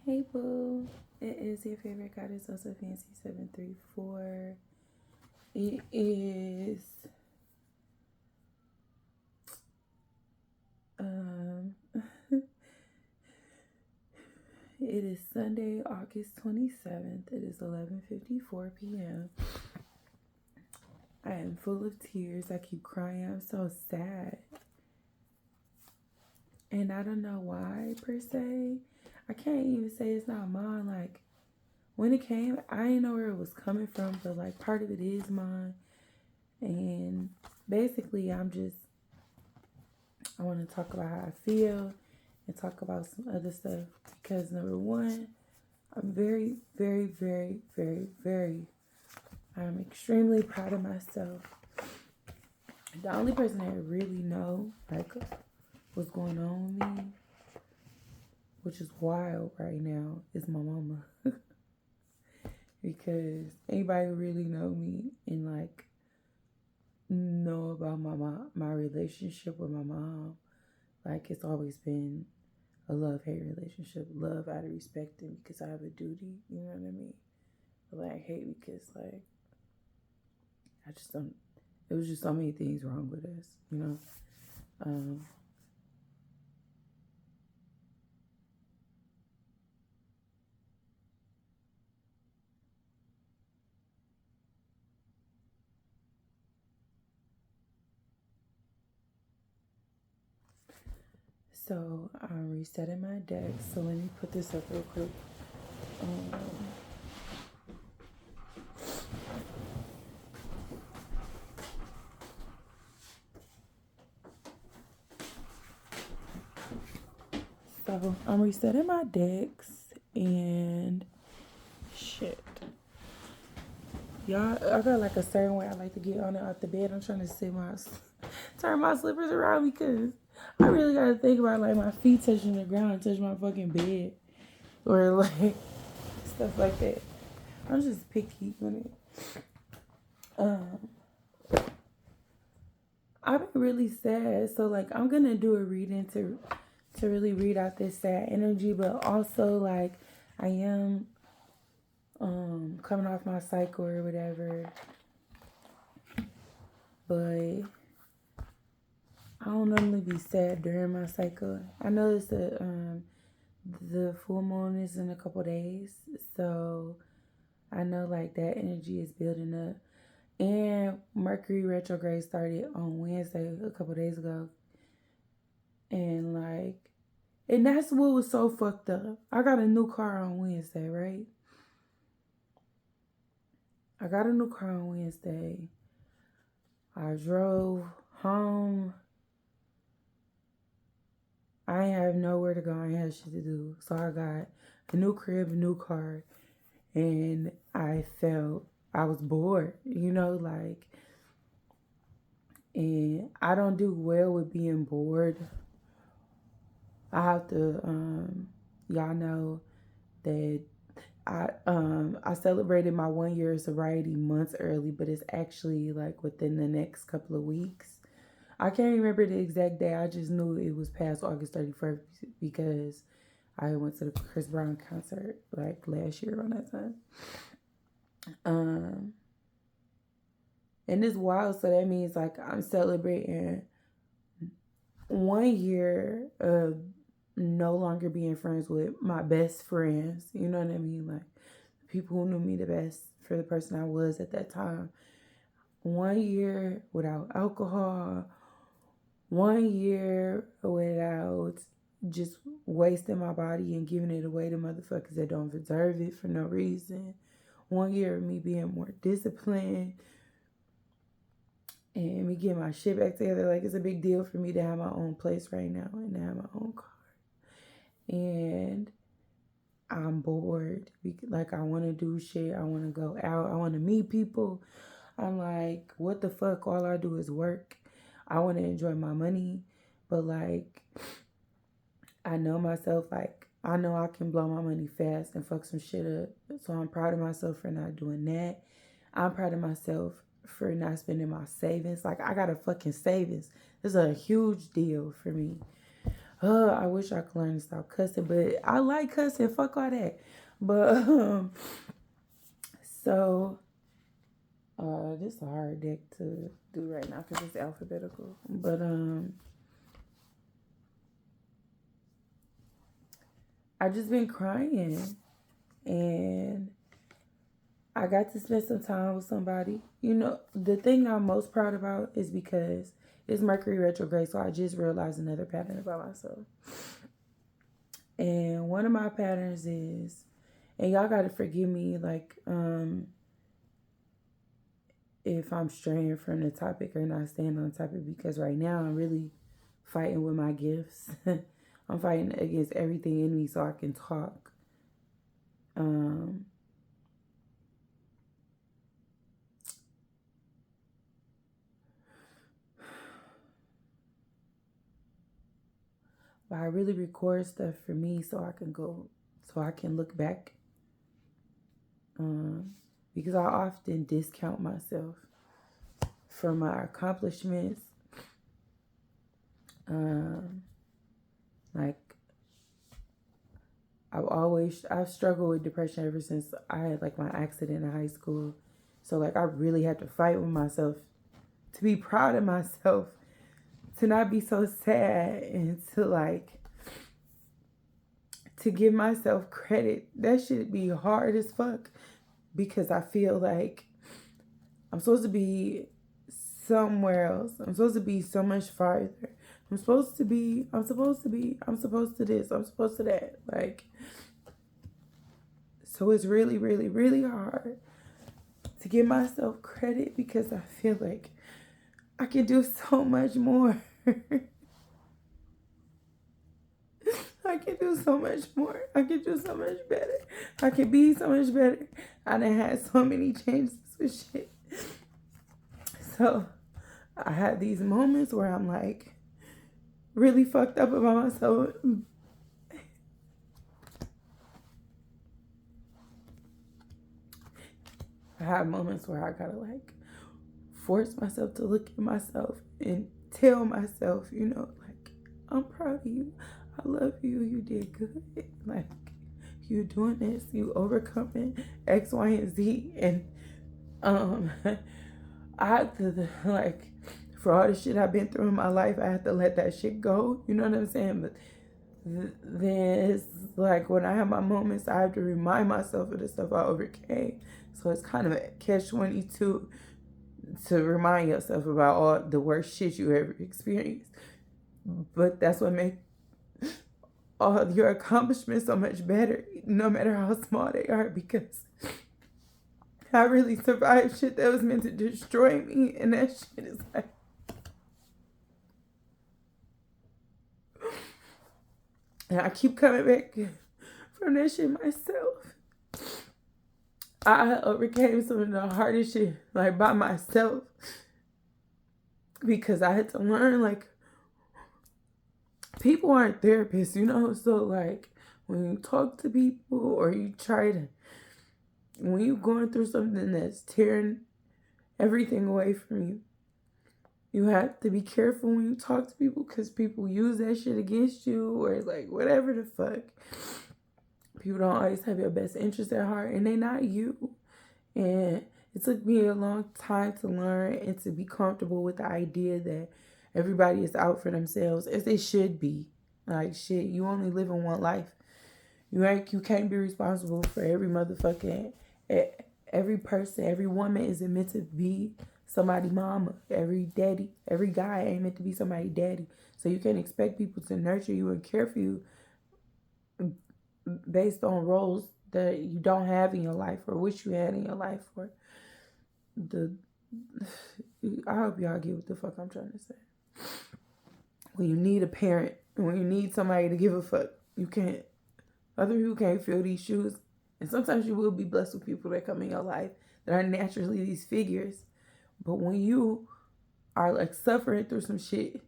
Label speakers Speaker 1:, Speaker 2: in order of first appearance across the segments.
Speaker 1: Hey boo, it is your favorite goddess, also fancy 734. It is um it is Sunday, August 27th. It is 11:54 p.m. I am full of tears. I keep crying. I'm so sad. And I don't know why per se. I can't even say it's not mine. Like when it came, I didn't know where it was coming from, but like part of it is mine. And basically I want to talk about how I feel and talk about some other stuff because number one, I'm very, very, very, very, very, I'm extremely proud of myself. The only person that really know like what's going on with me, which is wild right now, is my mama. Because anybody who really know me and like know about my relationship with my mom, like it's always been a love-hate relationship. Love out of respect and because I have a duty, you know what I mean? But like hate because like I just don't, it was just so many things wrong with us, you know? Um, so I'm resetting my deck. So let me put this up real quick. Um, so I'm resetting my decks and shit. Y'all, I got like a certain way I like to get on and out the bed. I'm trying to turn my slippers around because I really gotta think about like my feet touching the ground and touch my fucking bed or like stuff like that. I'm just picky with it. Um, I've been really sad, so like I'm gonna do a reading to really read out this sad energy, but also like I am coming off my cycle or whatever, but I don't normally be sad during my cycle. I noticed that the full moon is in a couple days, so I know like that energy is building up. And Mercury retrograde started on Wednesday a couple days ago, and like, and that's what was so fucked up. I got a new car on Wednesday, right? I got a new car on Wednesday. I drove home. I ain't have nowhere to go. I ain't have shit to do. So I got a new crib, a new car, and I felt I was bored, you know, like, and I don't do well with being bored. I have to, y'all know that I celebrated my 1 year of sobriety months early, but it's actually like within the next couple of weeks. I can't remember the exact day. I just knew it was past August 31st because I went to the Chris Brown concert like last year around that time. Um, and it's wild, so that means like I'm celebrating 1 year of no longer being friends with my best friends. You know what I mean? Like people who knew me the best for the person I was at that time. 1 year without alcohol, 1 year without just wasting my body and giving it away to motherfuckers that don't deserve it for no reason. 1 year of me being more disciplined and me getting my shit back together. Like it's a big deal for me to have my own place right now and to have my own car. And I'm bored. Like I want to do shit. I want to go out. I want to meet people. I'm like, what the fuck? All I do is work. I want to enjoy my money, but like, I know myself. Like, I know I can blow my money fast and fuck some shit up. So I'm proud of myself for not doing that. I'm proud of myself for not spending my savings. Like, I got a fucking savings. This is a huge deal for me. I wish I could learn to stop cussing, but I like cussing. Fuck all that. But so this is a hard deck to do right now because it's alphabetical. But I just been crying, and I got to spend some time with somebody. You know, the thing I'm most proud about is because it's Mercury retrograde, so I just realized another pattern about myself. And one of my patterns is, and y'all gotta forgive me, like, if I'm straying from the topic or not staying on topic, because right now I'm really fighting with my gifts. I'm fighting against everything in me so I can talk. But I really record stuff for me so I can look back. Because I often discount myself for my accomplishments. Like, I've struggled with depression ever since I had like my accident in high school. So like I really had to fight with myself to be proud of myself, to not be so sad, and to give myself credit. That should be hard as fuck because I feel like I'm supposed to be somewhere else. I'm supposed to be so much farther. I'm supposed to this, I'm supposed to that. Like, so it's really, really, really hard to give myself credit because I feel like I can do so much more. I can do so much more. I can do so much better. I can be so much better. I done had so many changes with shit. So I had these moments where I'm like really fucked up about myself. I have moments where I gotta like force myself to look at myself and tell myself, you know, like, I'm proud of you. I love you. You did good. Like, you doing this. You overcoming X, Y, and Z. And I had to, like, for all the shit I've been through in my life, I had to let that shit go. You know what I'm saying? But then it's like when I have my moments, I have to remind myself of the stuff I overcame. So it's kind of a catch-22 to remind yourself about all the worst shit you ever experienced. But that's what makes all your accomplishments so much better, no matter how small they are, because I really survived shit that was meant to destroy me, and that shit is like, and I keep coming back from that shit myself. I overcame some of the hardest shit, like, by myself, because I had to learn, like, people aren't therapists, you know? So, like, when you talk to people or you try to, when you're going through something that's tearing everything away from you, you have to be careful when you talk to people because people use that shit against you or, like, whatever the fuck. People don't always have your best interest at heart, and they not you. And it took me a long time to learn and to be comfortable with the idea that everybody is out for themselves, as they should be. Like, shit, you only live in one life. You can't be responsible for every motherfucking, every person, every woman isn't meant to be somebody's mama. Every daddy, every guy ain't meant to be somebody's daddy. So you can't expect people to nurture you and care for you based on roles that you don't have in your life or wish you had in your life. Or I hope y'all get what the fuck I'm trying to say. When you need a parent, when you need somebody to give a fuck, you can't. Other people can't fill these shoes. And sometimes you will be blessed with people that come in your life that are naturally these figures. But when you are like suffering through some shit,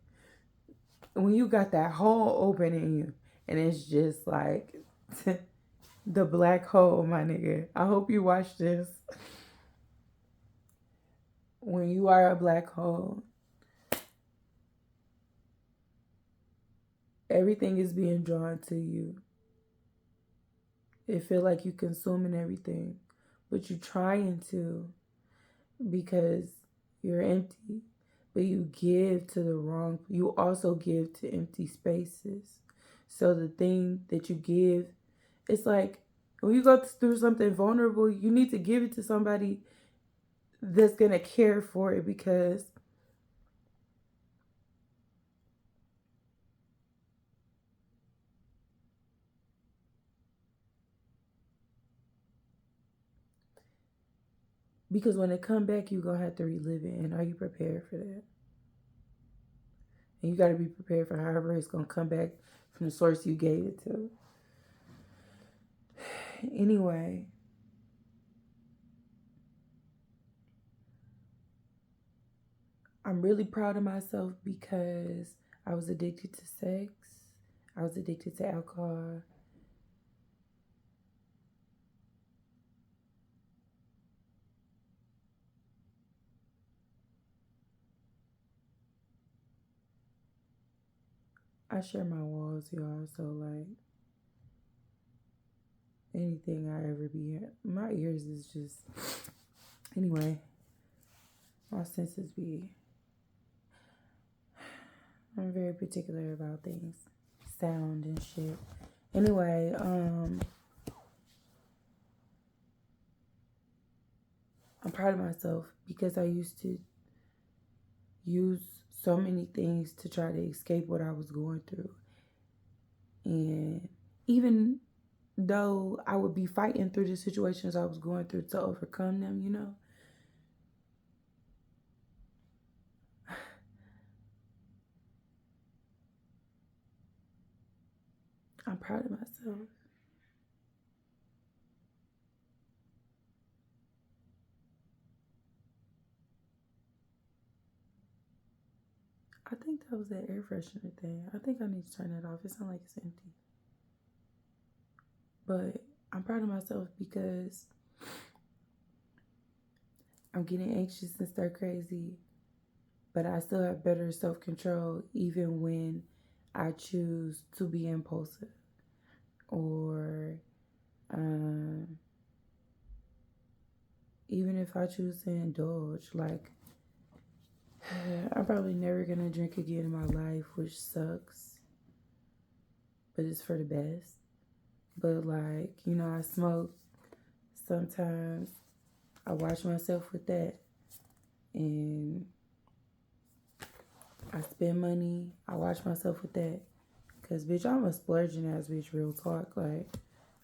Speaker 1: when you got that hole open in you, and it's just like the black hole, my nigga. I hope you watch this. When you are a black hole, Everything is being drawn to you. It feel like you consuming everything, but you trying to because you're empty. But you give to the wrong. You also give to empty spaces. So the thing that you give, it's like when you go through something vulnerable, you need to give it to somebody that's gonna care for it because when it come back, you gonna have to relive it. And are you prepared for that? And you got to be prepared for however it's gonna come back from the source you gave it to. Anyway, I'm really proud of myself because I was addicted to sex. I was addicted to alcohol. I share my walls, y'all. So like anything I ever be, my ears is just anyway. My senses be. I'm very particular about things, sound and shit. Anyway, I'm proud of myself because I used to use so many things to try to escape what I was going through. And even though I would be fighting through the situations I was going through to overcome them, I'm proud of myself. I think that was that air freshener thing. I think I need to turn that off. It sounds like it's empty. But I'm proud of myself because I'm getting anxious and stir crazy, but I still have better self control even when I choose to be impulsive or um, even if I choose to indulge. Like, I'm probably never gonna drink again in my life, which sucks, but it's for the best. But, like, I smoke sometimes. I watch myself with that. And I spend money. I watch myself with that. Because, bitch, I'm a splurging ass bitch, real talk. Like,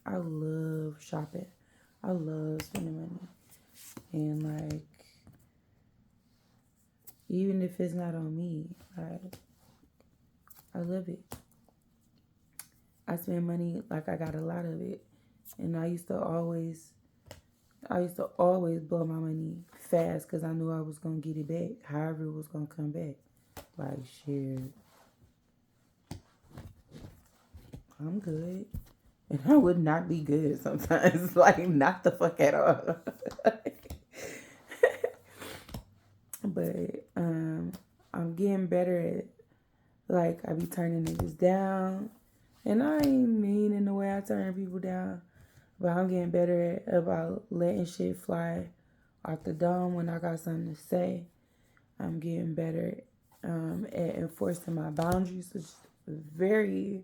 Speaker 1: I love shopping. I love spending money. And, like, even if it's not on me, I love it. I spend money like I got a lot of it. And I used to always blow my money fast because I knew I was going to get it back. However, it was going to come back. Like, shit, I'm good. And I would not be good sometimes. Like, not the fuck at all. But I'm getting better at, like, I be turning niggas down. And I ain't mean in the way I turn people down. But I'm getting better at about letting shit fly off the dome when I got something to say. I'm getting better at enforcing my boundaries, which is very,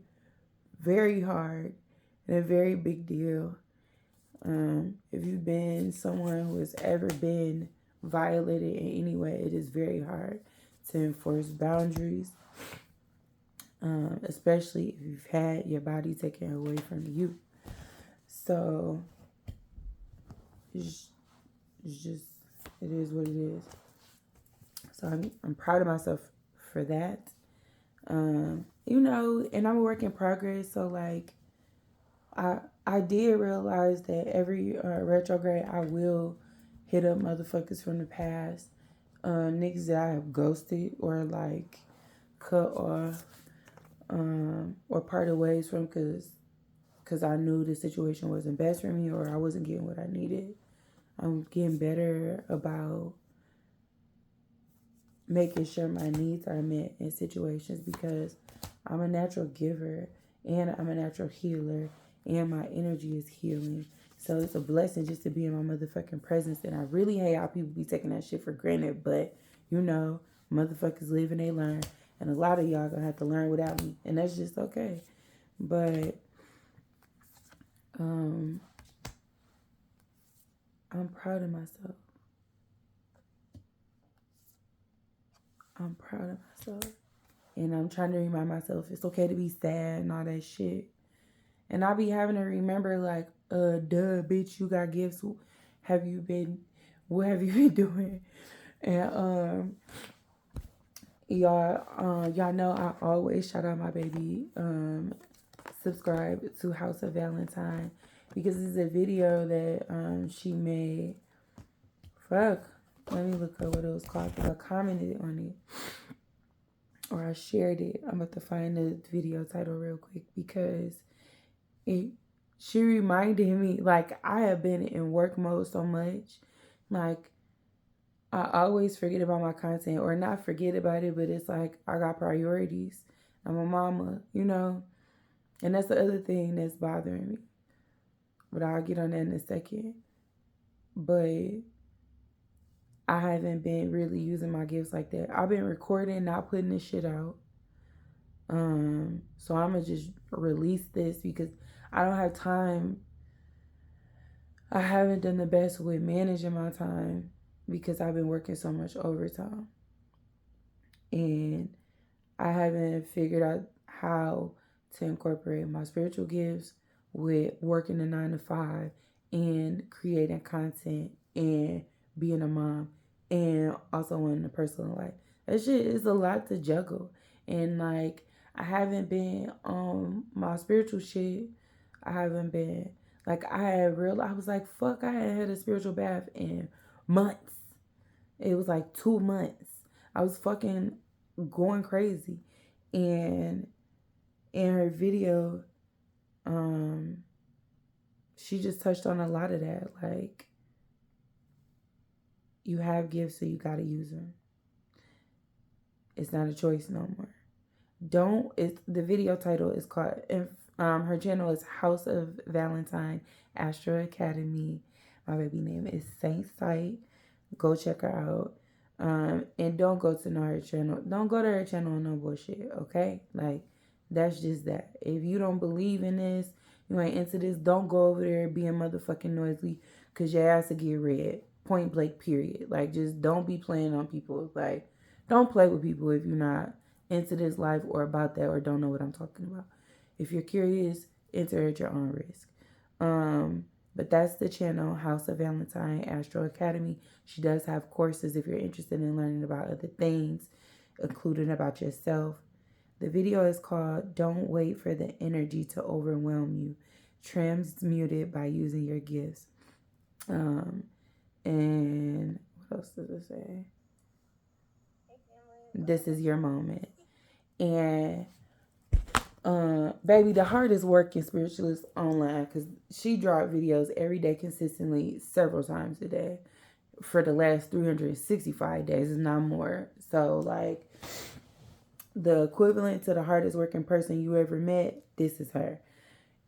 Speaker 1: very hard and a very big deal. If you've been someone who has ever been violated in any way, it is very hard to enforce boundaries, especially if you've had your body taken away from you. So it's just, it is what it is. So I'm proud of myself for that. And I'm a work in progress. So like, I did realize that every retrograde I will hit up motherfuckers from the past, niggas that I have ghosted or like cut off, or parted ways from because I knew the situation wasn't best for me or I wasn't getting what I needed. I'm getting better about making sure my needs are met in situations because I'm a natural giver and I'm a natural healer and my energy is healing. So it's a blessing just to be in my motherfucking presence. And I really hate how people be taking that shit for granted. But, you know, motherfuckers live and they learn. And a lot of y'all gonna have to learn without me. And that's just okay. But I'm proud of myself. I'm proud of myself. And I'm trying to remind myself it's okay to be sad and all that shit. And I'll be having to remember, like, duh, bitch, you got gifts. Have you been, what have you been doing? And, y'all know I always shout out my baby. Subscribe to House of Valentine because it's a video that she made. Fuck. Let me look up what it was called because I commented on it or I shared it. I'm about to find the video title real quick because she reminded me, like, I have been in work mode so much. Like, I always forget about my content, or not forget about it, but it's like I got priorities. I'm a mama, you know? And that's the other thing that's bothering me. But I'll get on that in a second. But I haven't been really using my gifts like that. I've been recording, not putting this shit out. So I'm gonna just release this because I don't have time. I haven't done the best with managing my time because I've been working so much overtime. And I haven't figured out how to incorporate my spiritual gifts with working a 9 to 5 and creating content and being a mom and also in the personal life. That shit is a lot to juggle. And like, I haven't been on my spiritual shit. I haven't been, like, I was like, fuck, I had a spiritual bath in months. It was like 2 months. I was fucking going crazy. And in her video, she just touched on a lot of that. Like, you have gifts, so you gotta use them. It's not a choice no more. The video title is called, her channel is House of Valentine Astro Academy. My baby name is Saint Sight. Go check her out. And don't go to her channel. Don't go to her channel on no bullshit, okay? Like, that's just that. If you don't believe in this, you ain't into this, don't go over there being motherfucking noisy because your ass will get red. Point blank, period. Like, just don't be playing on people. Like, don't play with people if you're not into this life or about that or don't know what I'm talking about. If you're curious, enter at your own risk. But that's the channel, House of Valentine Astro Academy. She does have courses if you're interested in learning about other things, including about yourself. The video is called Don't Wait for the Energy to Overwhelm You. Transmute it by using your gifts. And what else does it say? This is your moment. And baby, the hardest working spiritualist online because she dropped videos every day consistently several times a day for the last 365 days, is not more. So, like, the equivalent to the hardest working person you ever met, this is her.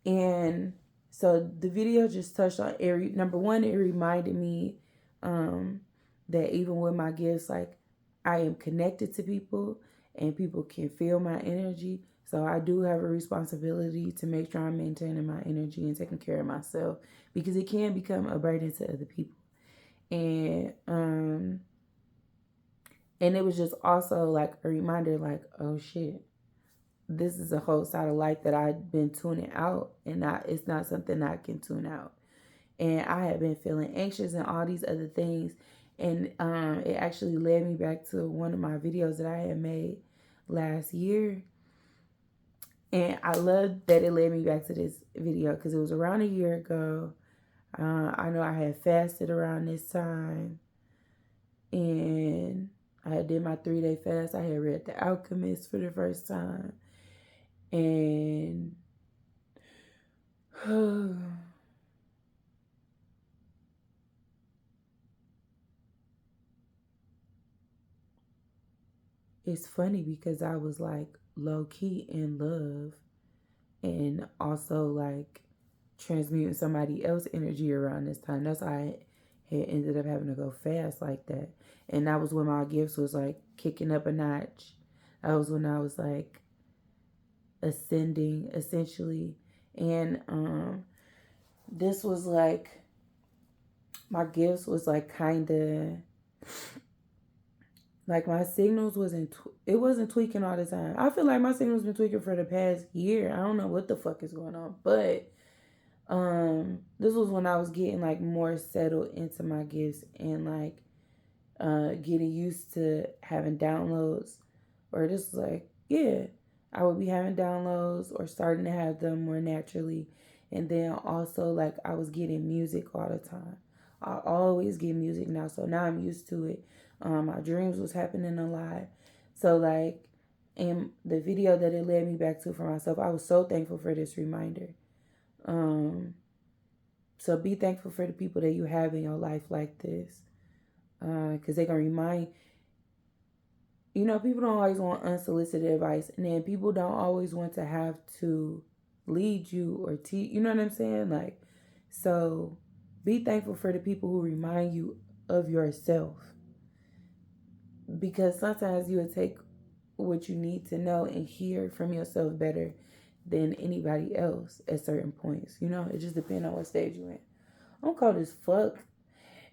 Speaker 1: And so the video just touched on number one, it reminded me that even with my gifts, like, I am connected to people and people can feel my energy. So I do have a responsibility to make sure I'm maintaining my energy and taking care of myself because it can become a burden to other people. And it was just also like a reminder, like, oh shit, this is a whole side of life that I've been tuning out, and it's not something I can tune out. And I had been feeling anxious and all these other things. And it actually led me back to one of my videos that I had made last year. And I love that it led me back to this video because it was around a year ago. I know I had fasted around this time. And I had did my 3-day fast. I had read The Alchemist for the first time. And it's funny because I was like low key in love and also like transmuting somebody else's energy around this time. That's why I had ended up having to go fast like that. And that was when my gifts was like kicking up a notch. That was when I was like ascending essentially. And this was like my gifts was like kind of like my signals wasn't it wasn't tweaking all the time. I feel like my signals been tweaking for the past year. I don't know what the fuck is going on, but this was when I was getting like more settled into my gifts and like getting used to having downloads, or just like, yeah, I would be having downloads or starting to have them more naturally. And then also like I was getting music all the time. I always get music now, so now I'm used to it. My dreams was happening a lot. So like in the video that it led me back to for myself, I was so thankful for this reminder. Um so be thankful for the people that you have in your life like this. Because they can remind, people don't always want unsolicited advice, and then people don't always want to have to lead you or teach. You know what I'm saying? Like, so be thankful for the people who remind you of yourself, because sometimes you will take what you need to know and hear from yourself better than anybody else at certain points. It just depends on what stage you're in. I'm cold as fuck.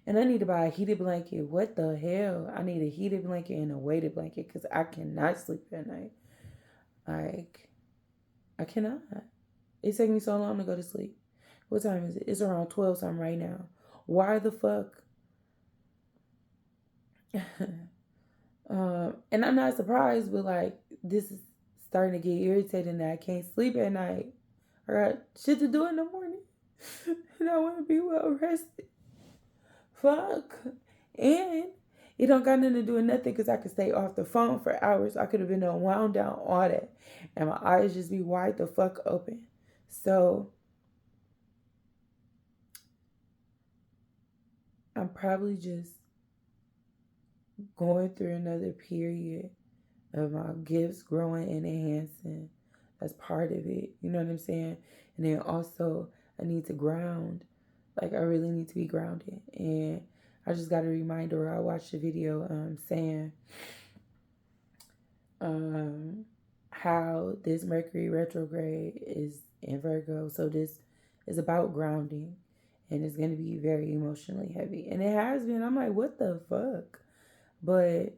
Speaker 1: And I need to buy a heated blanket. What the hell? I need a heated blanket and a weighted blanket because I cannot sleep at night. Like, I cannot. It takes me so long to go to sleep. What time is it? It's around 12 something right now. Why the fuck? And I'm not surprised, but like, this is starting to get irritating that I can't sleep at night. I got shit to do in the morning. And I want to be well rested. Fuck. And it don't got nothing to do with nothing because I could stay off the phone for hours. I could have been wound down all that. And my eyes just be wide the fuck open. So I'm probably just going through another period of my gifts growing and enhancing. That's part of it. You know what I'm saying? And then also I need to ground. Like I really need to be grounded. And I just got a reminder. I watched a video saying how this Mercury retrograde is in Virgo. So this is about grounding, and it's going to be very emotionally heavy. And it has been. I'm like, what the fuck? But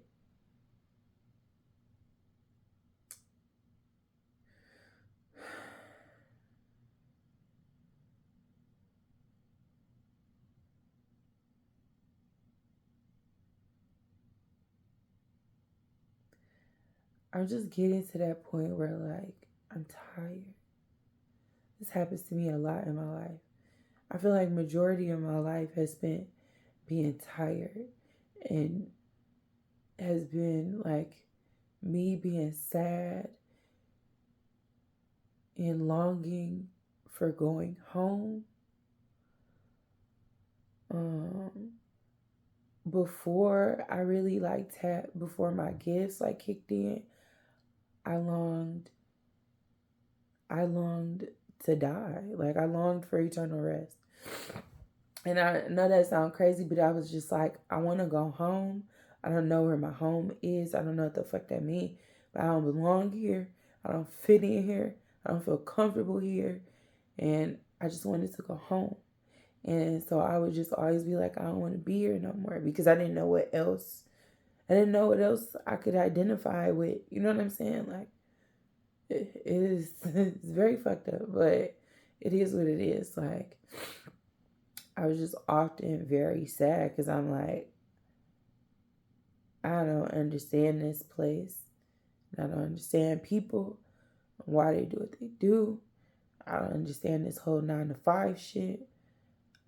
Speaker 1: I'm just getting to that point where like I'm tired. This happens to me a lot in my life. I feel like majority of my life has spent being tired, and has been like me being sad and longing for going home. Before I really like before my gifts like kicked in, I longed I longed to die. Like I longed for eternal rest. And I know that sounds crazy, but I was just like, I want to go home. I don't know where my home is. I don't know what the fuck that means, but I don't belong here. I don't fit in here. I don't feel comfortable here. And I just wanted to go home. And so I would just always be like, I don't want to be here no more, because I didn't know what else. I didn't know what else I could identify with. You know what I'm saying? Like, it is, it's very fucked up, but it is what it is. Like, I was just often very sad because I'm like, I don't understand this place. I don't understand people, why they do what they do. I don't understand this whole 9 to 5 shit.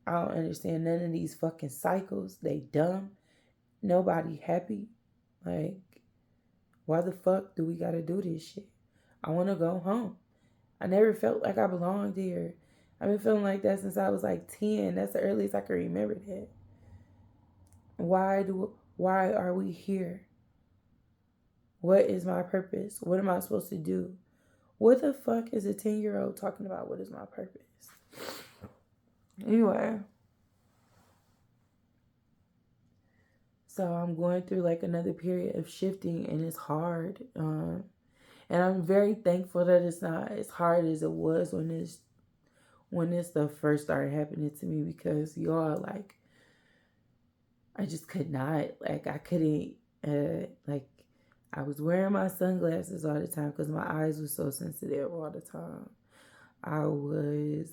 Speaker 1: I don't understand none of these fucking cycles. They dumb. Nobody happy. Like, why the fuck do we gotta do this shit? I wanna go home. I never felt like I belonged here. I've been feeling like that since I was like 10. That's the earliest I can remember that. Why are we here? What is my purpose? What am I supposed to do? What the fuck is a 10-year-old talking about? What is my purpose? Anyway, so I'm going through like another period of shifting, and it's hard. And I'm very thankful that it's not as hard as it was when this stuff first started happening to me, because y'all, like, I just could not, like, I couldn't, like, I was wearing my sunglasses all the time because my eyes were so sensitive all the time. I was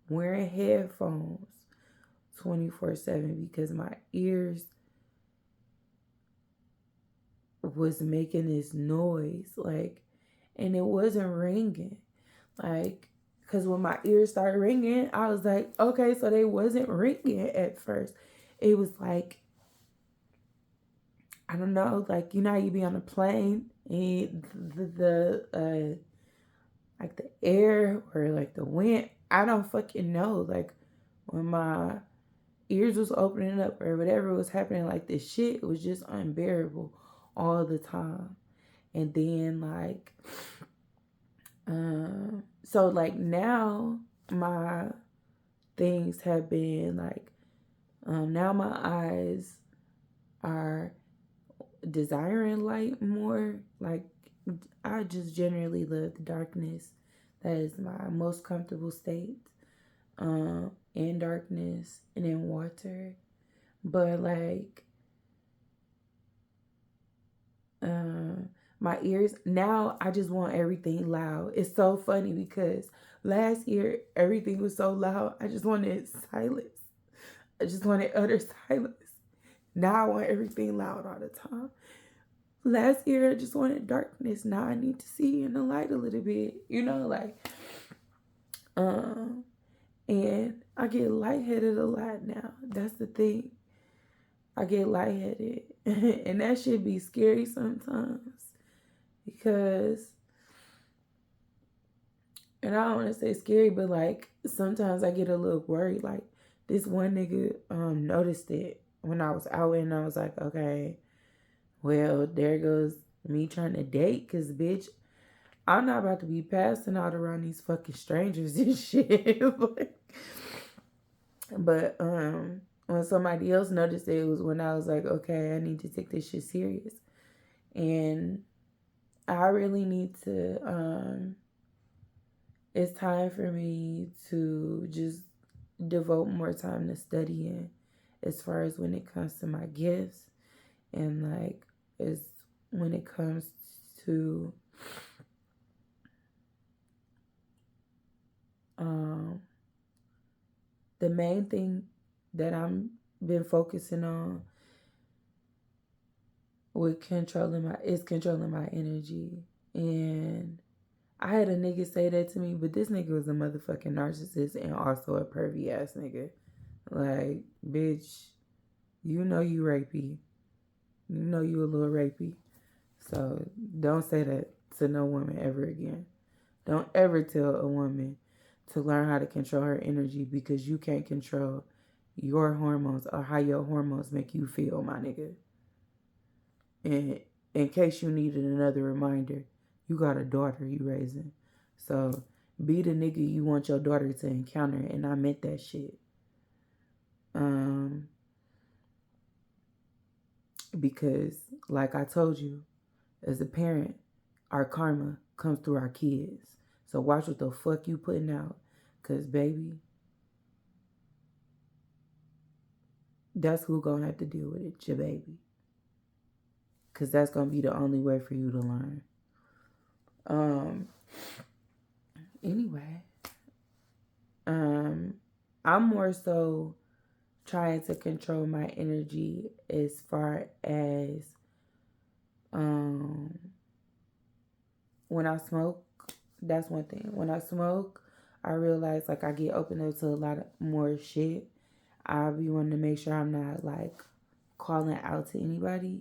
Speaker 1: wearing headphones 24/7 because my ears was making this noise, like, and it wasn't ringing, like, because when my ears started ringing, I was like, okay, so they wasn't ringing at first. It was like, I don't know, like, you know how you be on a plane and like the air or like the wind, I don't fucking know, like, when my ears was opening up or whatever was happening, like, this shit was just unbearable all the time. And then, like, so, like, now my things have been like, now my eyes are desiring light more. Like, I just generally love the darkness. That is my most comfortable state. In darkness and in water. But, like, my ears, now I just want everything loud. It's so funny because last year everything was so loud, I just wanted silence. I just wanted utter silence. Now I want everything loud all the time. Last year I just wanted darkness. Now I need to see in the light a little bit, you know, like, and I get lightheaded a lot now. That's the thing. I get lightheaded. And that should be scary sometimes. Because, and I don't want to say scary, but, like, sometimes I get a little worried. Like, this one nigga noticed it when I was out, and I was like, okay, well, there goes me trying to date, because, bitch, I'm not about to be passing out around these fucking strangers and shit. But when somebody else noticed it was when I was like, okay, I need to take this shit serious. And I really need to, it's time for me to just devote more time to studying as far as when it comes to my gifts, and, like, as when it comes to the main thing that I'm been focusing on with controlling my energy. And I had a nigga say that to me, but this nigga was a motherfucking narcissist and also a pervy ass nigga. Like, bitch, you know you rapey. You know you a little rapey. So don't say that to no woman ever again. Don't ever tell a woman to learn how to control her energy, because you can't control your hormones or how your hormones make you feel, my nigga. And in case you needed another reminder, you got a daughter you raising. So be the nigga you want your daughter to encounter. And I meant that shit. Because, like I told you, as a parent, our karma comes through our kids. So watch what the fuck you putting out. Because, baby, that's who gonna have to deal with it, your baby. Because that's gonna be the only way for you to learn. Anyway, I'm more so trying to control my energy as far as when I smoke. That's one thing. When I smoke, I realize, like, I get open up to a lot of more shit. I be wanting to make sure I'm not, like, calling out to anybody,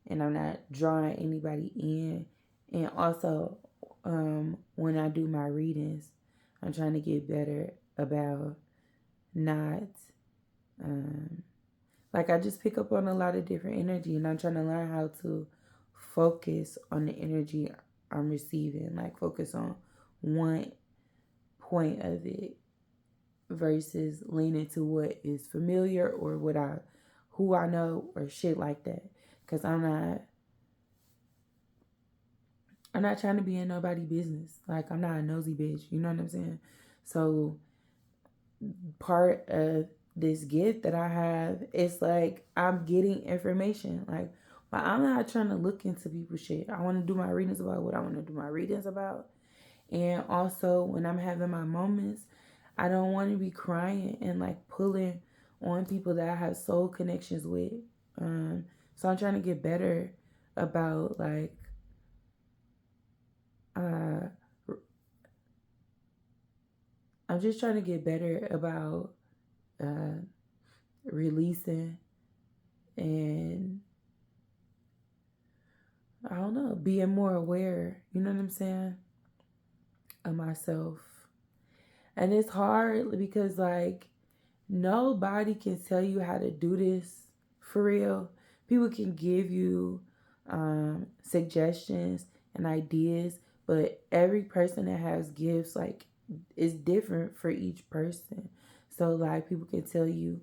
Speaker 1: and I'm not drawing anybody in. And also, when I do my readings, I'm trying to get better about not, like, I just pick up on a lot of different energy, and I'm trying to learn how to focus on the energy I'm receiving, like focus on one point of it versus leaning to what is familiar or who I know or shit like that. Cause I'm not trying to be in nobody's business. Like, I'm not a nosy bitch. You know what I'm saying? So part of this gift that I have, it's like I'm getting information. Like, but I'm not trying to look into people's shit. I want to do my readings about what I want to do my readings about. And also, when I'm having my moments, I don't want to be crying and like pulling on people that I have soul connections with. So I'm trying to get better about like uh I'm just trying to get better about uh releasing and I don't know, being more aware, you know what I'm saying, of myself. And it's hard because like nobody can tell you how to do this for real. People can give you suggestions and ideas, but every person that has gifts, like, is different for each person. So, like, people can tell you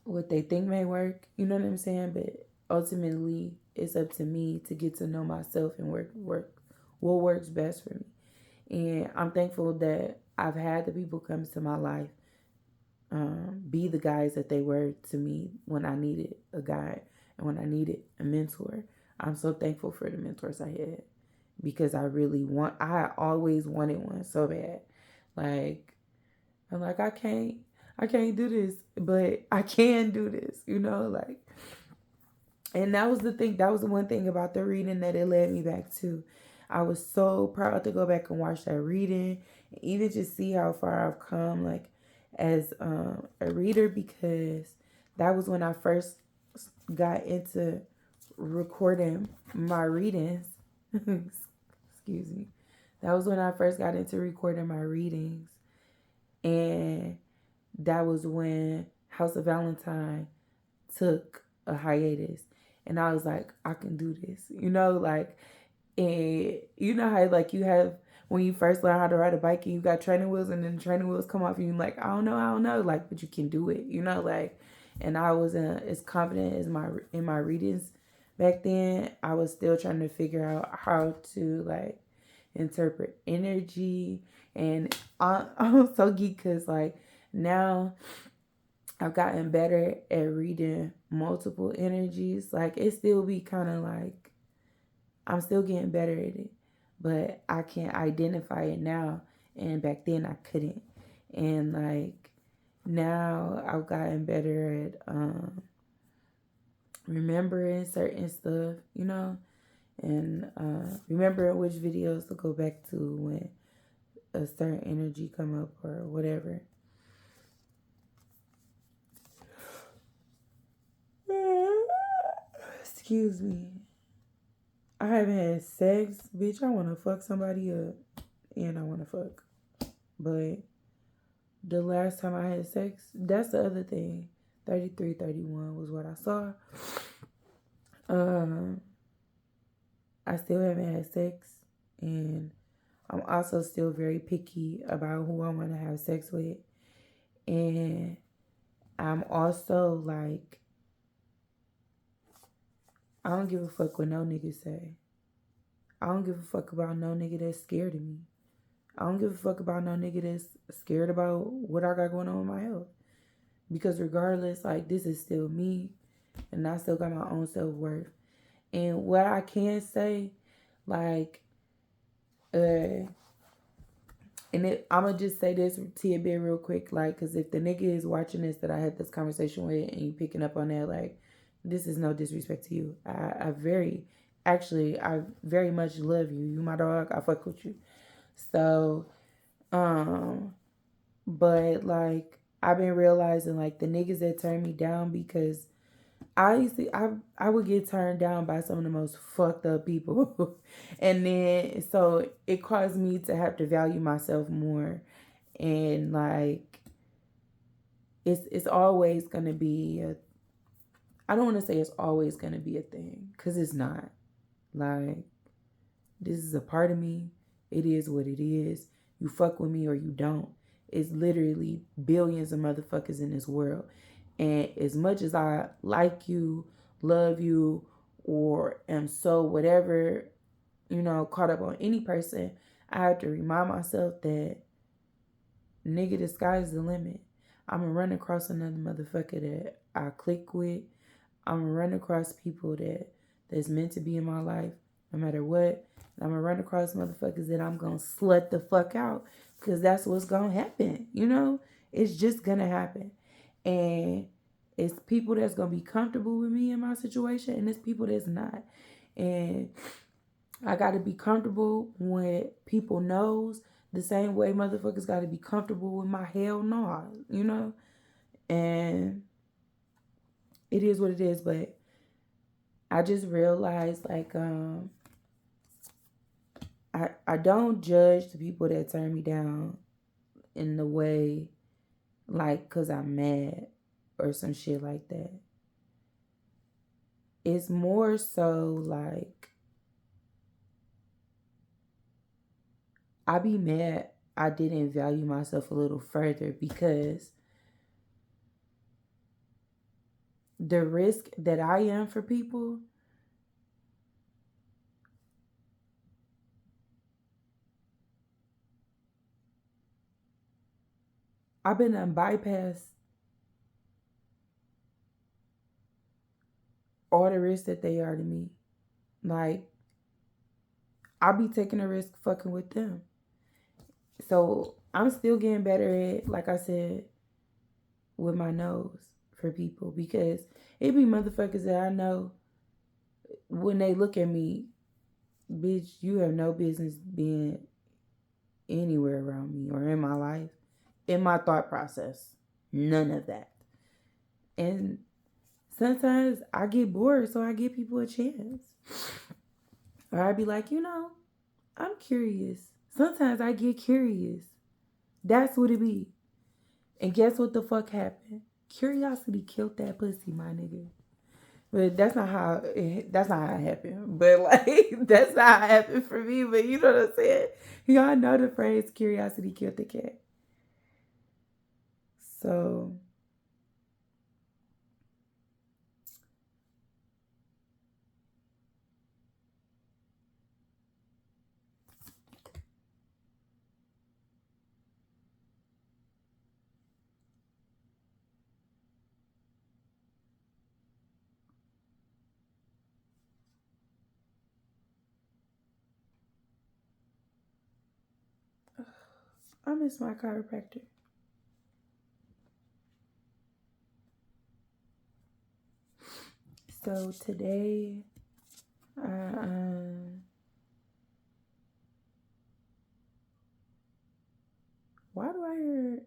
Speaker 1: what they think may work, you know what I'm saying? But ultimately, it's up to me to get to know myself and work what works best for me. And I'm thankful that I've had the people come to my life be the guys that they were to me when I needed a guide and when I needed a mentor. I'm so thankful for the mentors I had because I always wanted one so bad. Like, I'm like, I can't do this, but I can do this, you know, like, and that was the thing. That was the one thing about the reading that it led me back to. I was so proud to go back and watch that reading, and even just see how far I've come, like as a reader, because that was when I first got into recording my readings. Excuse me. That was when I first got into recording my readings, and that was when House of Valentine took a hiatus, and I was like, I can do this, you know, like, and you know how like you have when you first learn how to ride a bike and you got training wheels and then the training wheels come off and you're like, I don't know, like, but you can do it, you know, like, and I wasn't as confident as in my readings back then. I was still trying to figure out how to like interpret energy, and I'm so geek because like now I've gotten better at reading multiple energies. Like, it still be kind of like I'm still getting better at it, but I can identify it now. And back then I couldn't. And like now I've gotten better at remembering certain stuff, you know, and remembering which videos to go back to when a certain energy come up or whatever. Excuse me. I haven't had sex, bitch. I want to fuck somebody up, and I want to fuck. But the last time I had sex, that's the other thing. 33, 31 was what I saw. Um, I still haven't had sex, and I'm also still very picky about who I want to have sex with. And I'm also like, I don't give a fuck what no niggas say. I don't give a fuck about no nigga that's scared of me. I don't give a fuck about no nigga that's scared about what I got going on with my health. Because regardless, like, this is still me, and I still got my own self-worth. And what I can say, like, I'm gonna just say this tidbit real quick, like, because if the nigga is watching this that I had this conversation with and you picking up on that, like, this is no disrespect to you. I very much love you. You my dog. I fuck with you. So, but like, I've been realizing like the niggas that turn me down, because I would get turned down by some of the most fucked up people. And then so it caused me to have to value myself more. And like it's always gonna be I don't want to say it's always going to be a thing, because it's not. Like, this is a part of me. It is what it is. You fuck with me or you don't. It's literally billions of motherfuckers in this world. And as much as I like you, love you, or am so whatever, caught up on any person, I have to remind myself that, nigga, the sky's the limit. I'm gonna run across another motherfucker that I click with. I'm gonna run across people that's meant to be in my life, no matter what. I'm gonna run across motherfuckers that I'm gonna slut the fuck out, because that's what's gonna happen. It's just gonna happen, and it's people that's gonna be comfortable with me in my situation, and it's people that's not. And I gotta be comfortable when people knows, the same way motherfuckers gotta be comfortable with my hell no, and it is what it is. But I just realized, like, I don't judge the people that turn me down in the way, like, because I'm mad or some shit like that. It's more so like, I be mad I didn't value myself a little further, because the risk that I am for people, I've been bypass all the risks that they are to me. Like, I'll be taking a risk fucking with them. So I'm still getting better at, like I said, with my nose for people, because it be motherfuckers that I know, when they look at me, bitch, you have no business being anywhere around me or in my life, in my thought process. None of that. And sometimes I get bored, so I give people a chance. Or I'd be like, I'm curious. Sometimes I get curious. That's what it be. And guess what the fuck happened? Curiosity killed that pussy, my nigga. But that's not how it happened. But, like, that's not how it happened for me. But you know what I'm saying? Y'all know the phrase curiosity killed the cat. So I miss my chiropractor. So today, uh, why do I hear?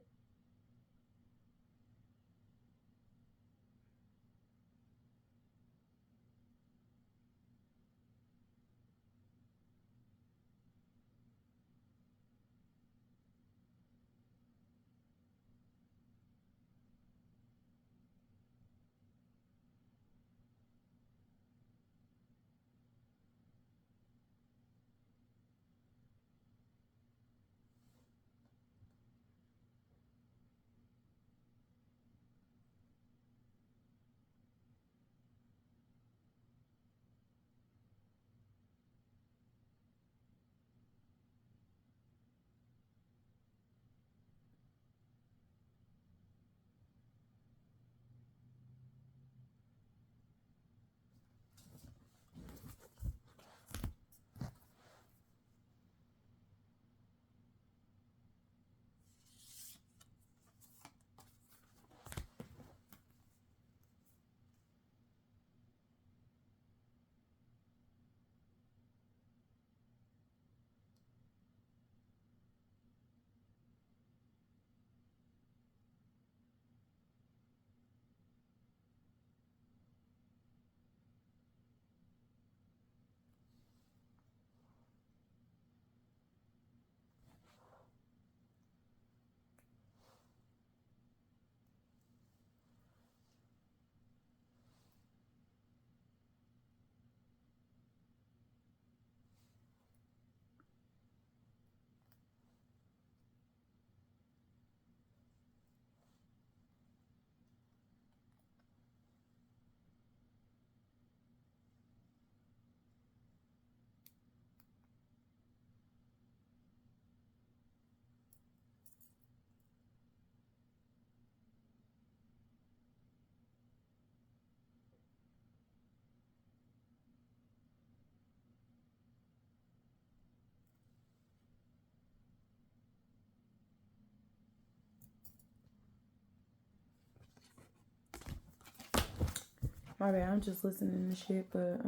Speaker 1: My bad, I'm just listening to shit, but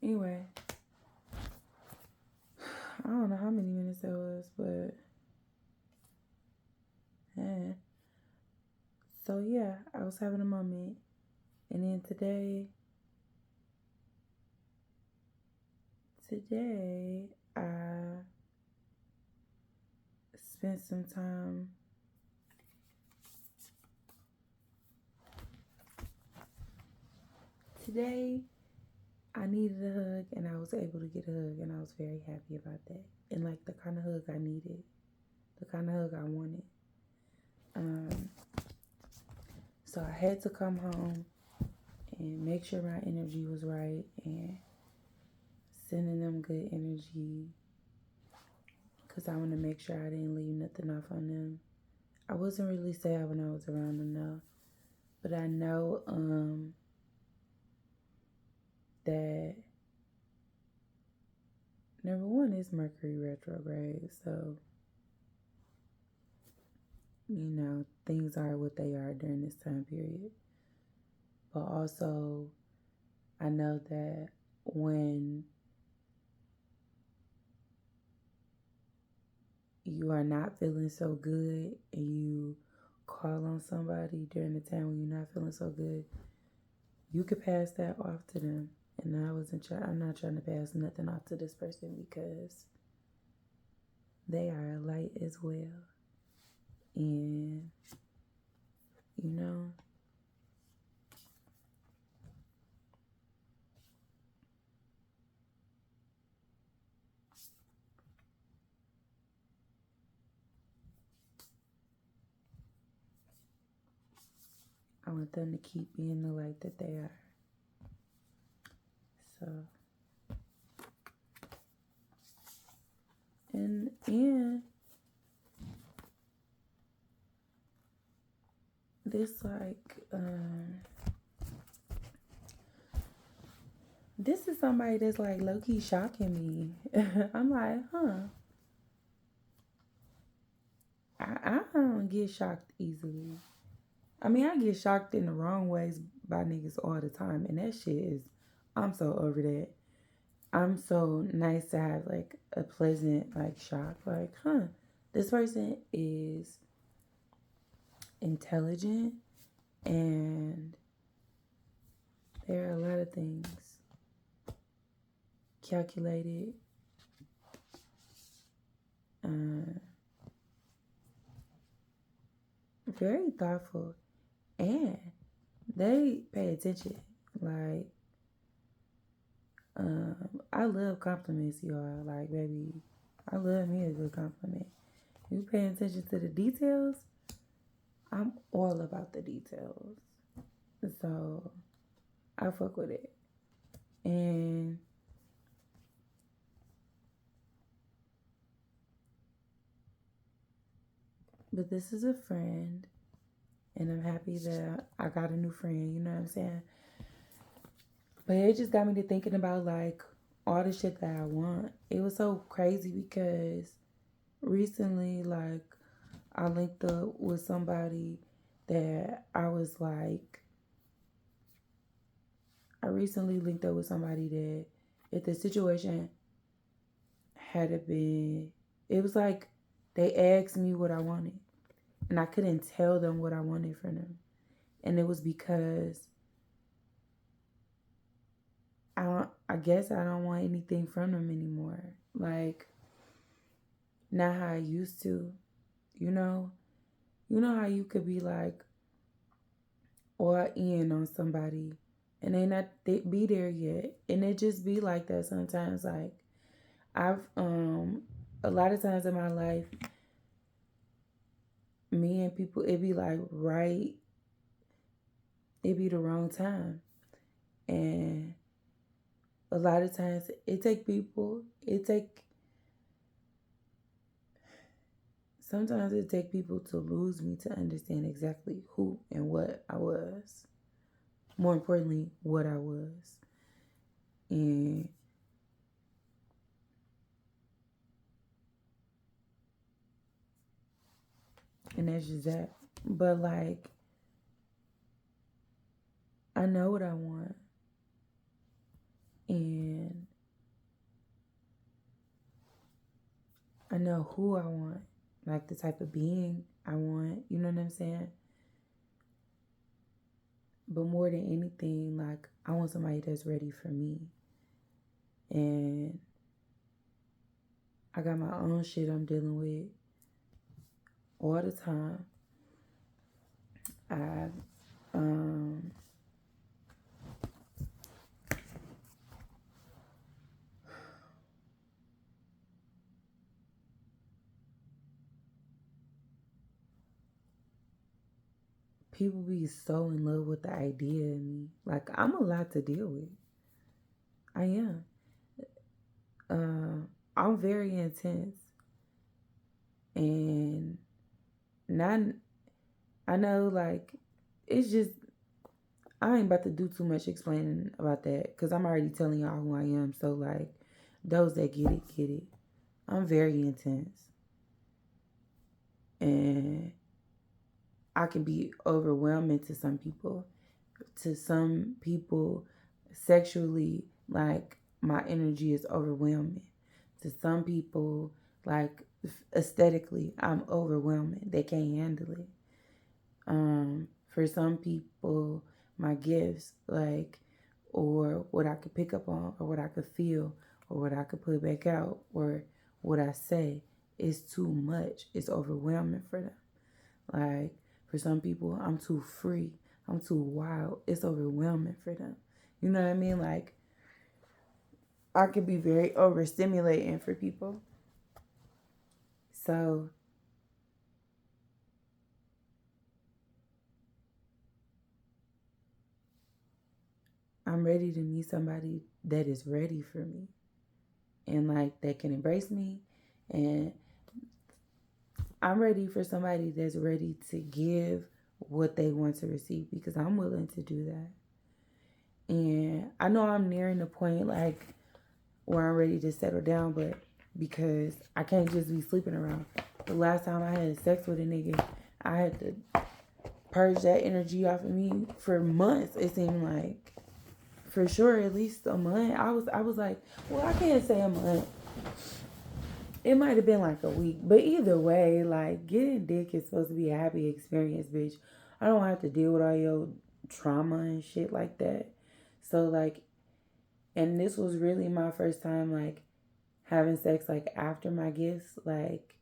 Speaker 1: anyway, I don't know how many minutes that was, but eh. So yeah, I was having a moment, and then today I spent some time. Today I needed a hug, and I was able to get a hug, and I was very happy about that. And like the kind of hug I needed, the kind of hug I wanted. So I had to come home and make sure my energy was right and sending them good energy, because I want to make sure I didn't leave nothing off on them. I wasn't really sad when I was around them though, but I know that number one is Mercury retrograde, so things are what they are during this time period. But also, I know that when you are not feeling so good and you call on somebody during the time when you're not feeling so good, you could pass that off to them. And I'm not trying to pass nothing off to this person, because they are a light as well. And, you know, I want them to keep being the light that they are. So, and this this is somebody that's like low-key shocking me. I'm like, I don't get shocked easily. I mean, I get shocked in the wrong ways by niggas all the time, and that shit is, I'm so over that. I'm so nice to have like a pleasant like shock, like, this person is intelligent, and there are a lot of things calculated, very thoughtful, and they pay attention. Like, I love compliments, y'all. Like, baby, I love me a good compliment. You pay attention to the details, I'm all about the details. So I fuck with it. And but this is a friend, And I'm happy that I got a new friend, you know what I'm saying? But it just got me to thinking about like all the shit that I want. It was so crazy because recently, like, I linked up with somebody that I was like, I recently linked up with somebody that if the situation had it been, it was like they asked me what I wanted and I couldn't tell them what I wanted from them. And it was because I guess I don't want anything from them anymore. Like, not how I used to, you know? You know how you could be like all in on somebody and they be there yet. And it just be like that sometimes. Like I've a lot of times in my life, me and people it be like right, it be the wrong time. And a lot of times sometimes it take people to lose me to understand exactly who and what I was. More importantly, what I was. And that's just that. But like I know what I want and I know who I want. Like the type of being I want, you know what I'm saying? But more than anything, like I want somebody that's ready for me. And I got my own shit I'm dealing with all the time. I um people be so in love with the idea of me. Like I'm a lot to deal with. I am. I'm very intense and not I know like it's just I ain't about to do too much explaining about that because I'm already telling y'all who I am. So like those that get it, get it. I'm very intense. And I can be overwhelming to some people. To some people, sexually, like my energy is overwhelming. To some people, like aesthetically, I'm overwhelming. They can't handle it. For some people, my gifts, like, or what I could pick up on, or what I could feel, or what I could put back out, or what I say is too much. It's overwhelming for them. Like, for some people, I'm too free. I'm too wild. It's overwhelming for them. You know what I mean? Like, I could be very overstimulating for people. So, I'm ready to meet somebody that is ready for me and like that can embrace me. And I'm ready for somebody that's ready to give what they want to receive because I'm willing to do that. And I know I'm nearing the point like where I'm ready to settle down, but because I can't just be sleeping around. The last time I had sex with a nigga, I had to purge that energy off of me for months. It seemed like, for sure, at least a month. I was like, well, I can't say a month. It might have been like a week, but either way, like getting dick is supposed to be a happy experience, bitch. I don't have to deal with all your trauma and shit like that. So like, and this was really my first time like having sex like after my gifts, like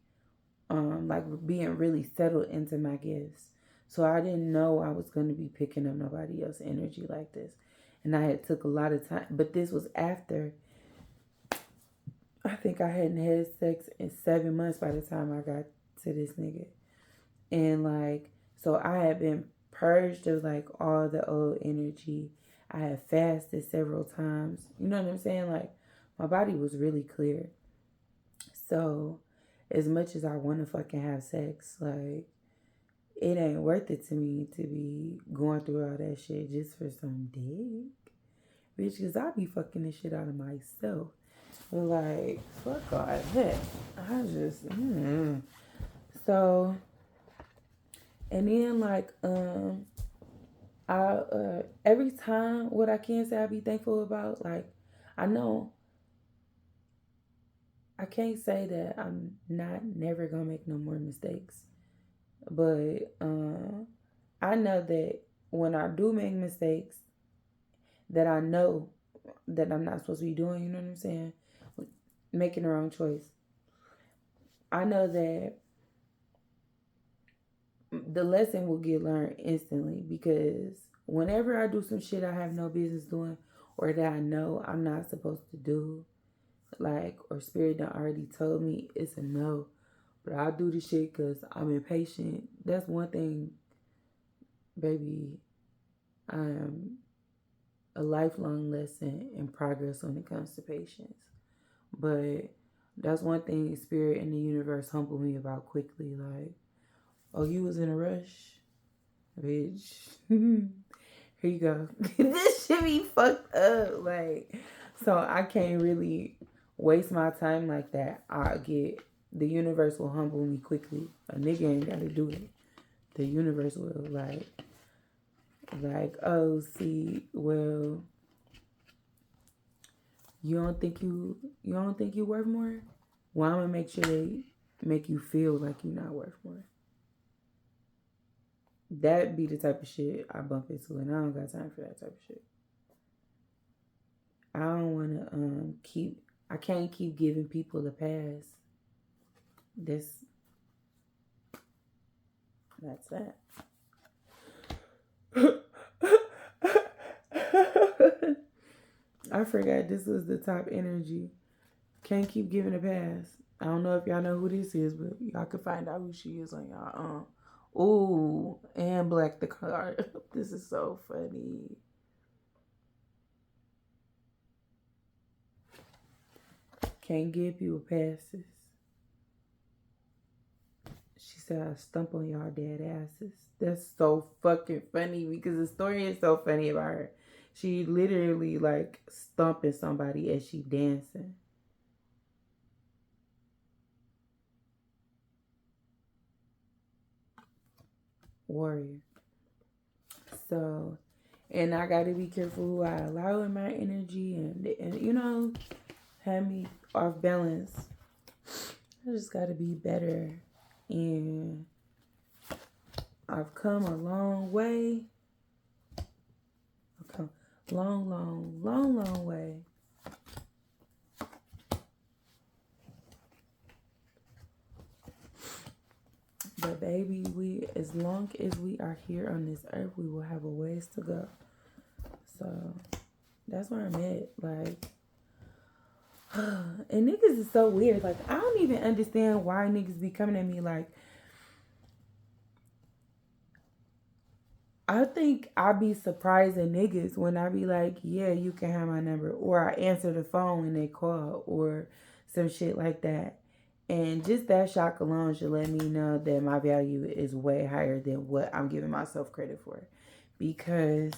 Speaker 1: being really settled into my gifts. So I didn't know I was gonna be picking up nobody else's energy like this. And I had took a lot of time, but this was after I think I hadn't had sex in 7 months by the time I got to this nigga. And like, so I had been purged of like all the old energy. I had fasted several times. You know what I'm saying? Like, my body was really clear. So, as much as I want to fucking have sex, like, it ain't worth it to me to be going through all that shit just for some dick. Bitch, cause I be fucking this shit out of myself. Like, fuck all that. I just, So, and then like, every time what I can say I be thankful about, like, I know I can't say that I'm not never gonna make no more mistakes, but I know that when I do make mistakes, that I know that I'm not supposed to be doing. You know what I'm saying? Making the wrong choice. I know that the lesson will get learned instantly because whenever I do some shit I have no business doing or that I know I'm not supposed to do, like, or spirit done already told me it's a no, but I'll do the shit because I'm impatient. That's one thing, baby. I am a lifelong lesson in progress when it comes to patience. But that's one thing spirit and the universe humbled me about quickly. Like, oh, you was in a rush? Bitch. Here you go. This shit be fucked up. Like, so I can't really waste my time like that. The universe will humble me quickly. A nigga ain't gotta do it. The universe will, oh, see, well, you don't think you worth more? Well, I'm gonna make sure they make you feel like you're not worth more. That be the type of shit I bump into, and I don't got time for that type of shit. I don't want to I can't keep giving people the pass. That's that. I forgot this was the top energy. Can't keep giving a pass. I don't know if y'all know who this is, but y'all can find out who she is on y'all. Ooh, and Black the card. This is so funny. Can't give people passes. She said I stump on y'all dead asses. That's so fucking funny because the story is so funny about her. She literally like stomping somebody as she dancing. Warrior. So, and I gotta be careful who I allow in my energy and you know, have me off balance. I just gotta be better. And I've come a long way. I've come long way. But baby, as long as we are here on this earth, we will have a ways to go. So that's where I'm at. Like, and niggas is so weird. Like, I don't even understand why niggas be coming at me like, I think I be surprising niggas when I be like, yeah, you can have my number. Or I answer the phone when they call or some shit like that. And just that shock alone should let me know that my value is way higher than what I'm giving myself credit for. Because,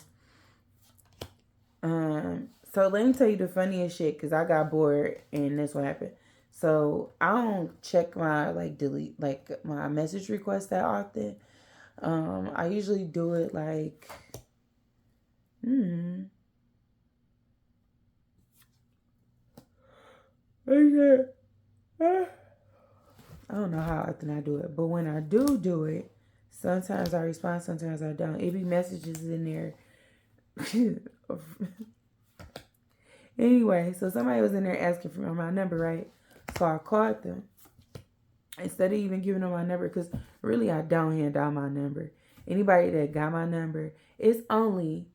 Speaker 1: so let me tell you the funniest shit because I got bored and that's what happened. So I don't check my delete my message requests that often. I usually do it like, I don't know how often I do it, but when I do it, sometimes I respond, sometimes I don't. It be messages in there. Anyway, so somebody was in there asking for my number, right? So I called them instead of even giving them my number, because really I don't hand out my number. Anybody that got my number, it's only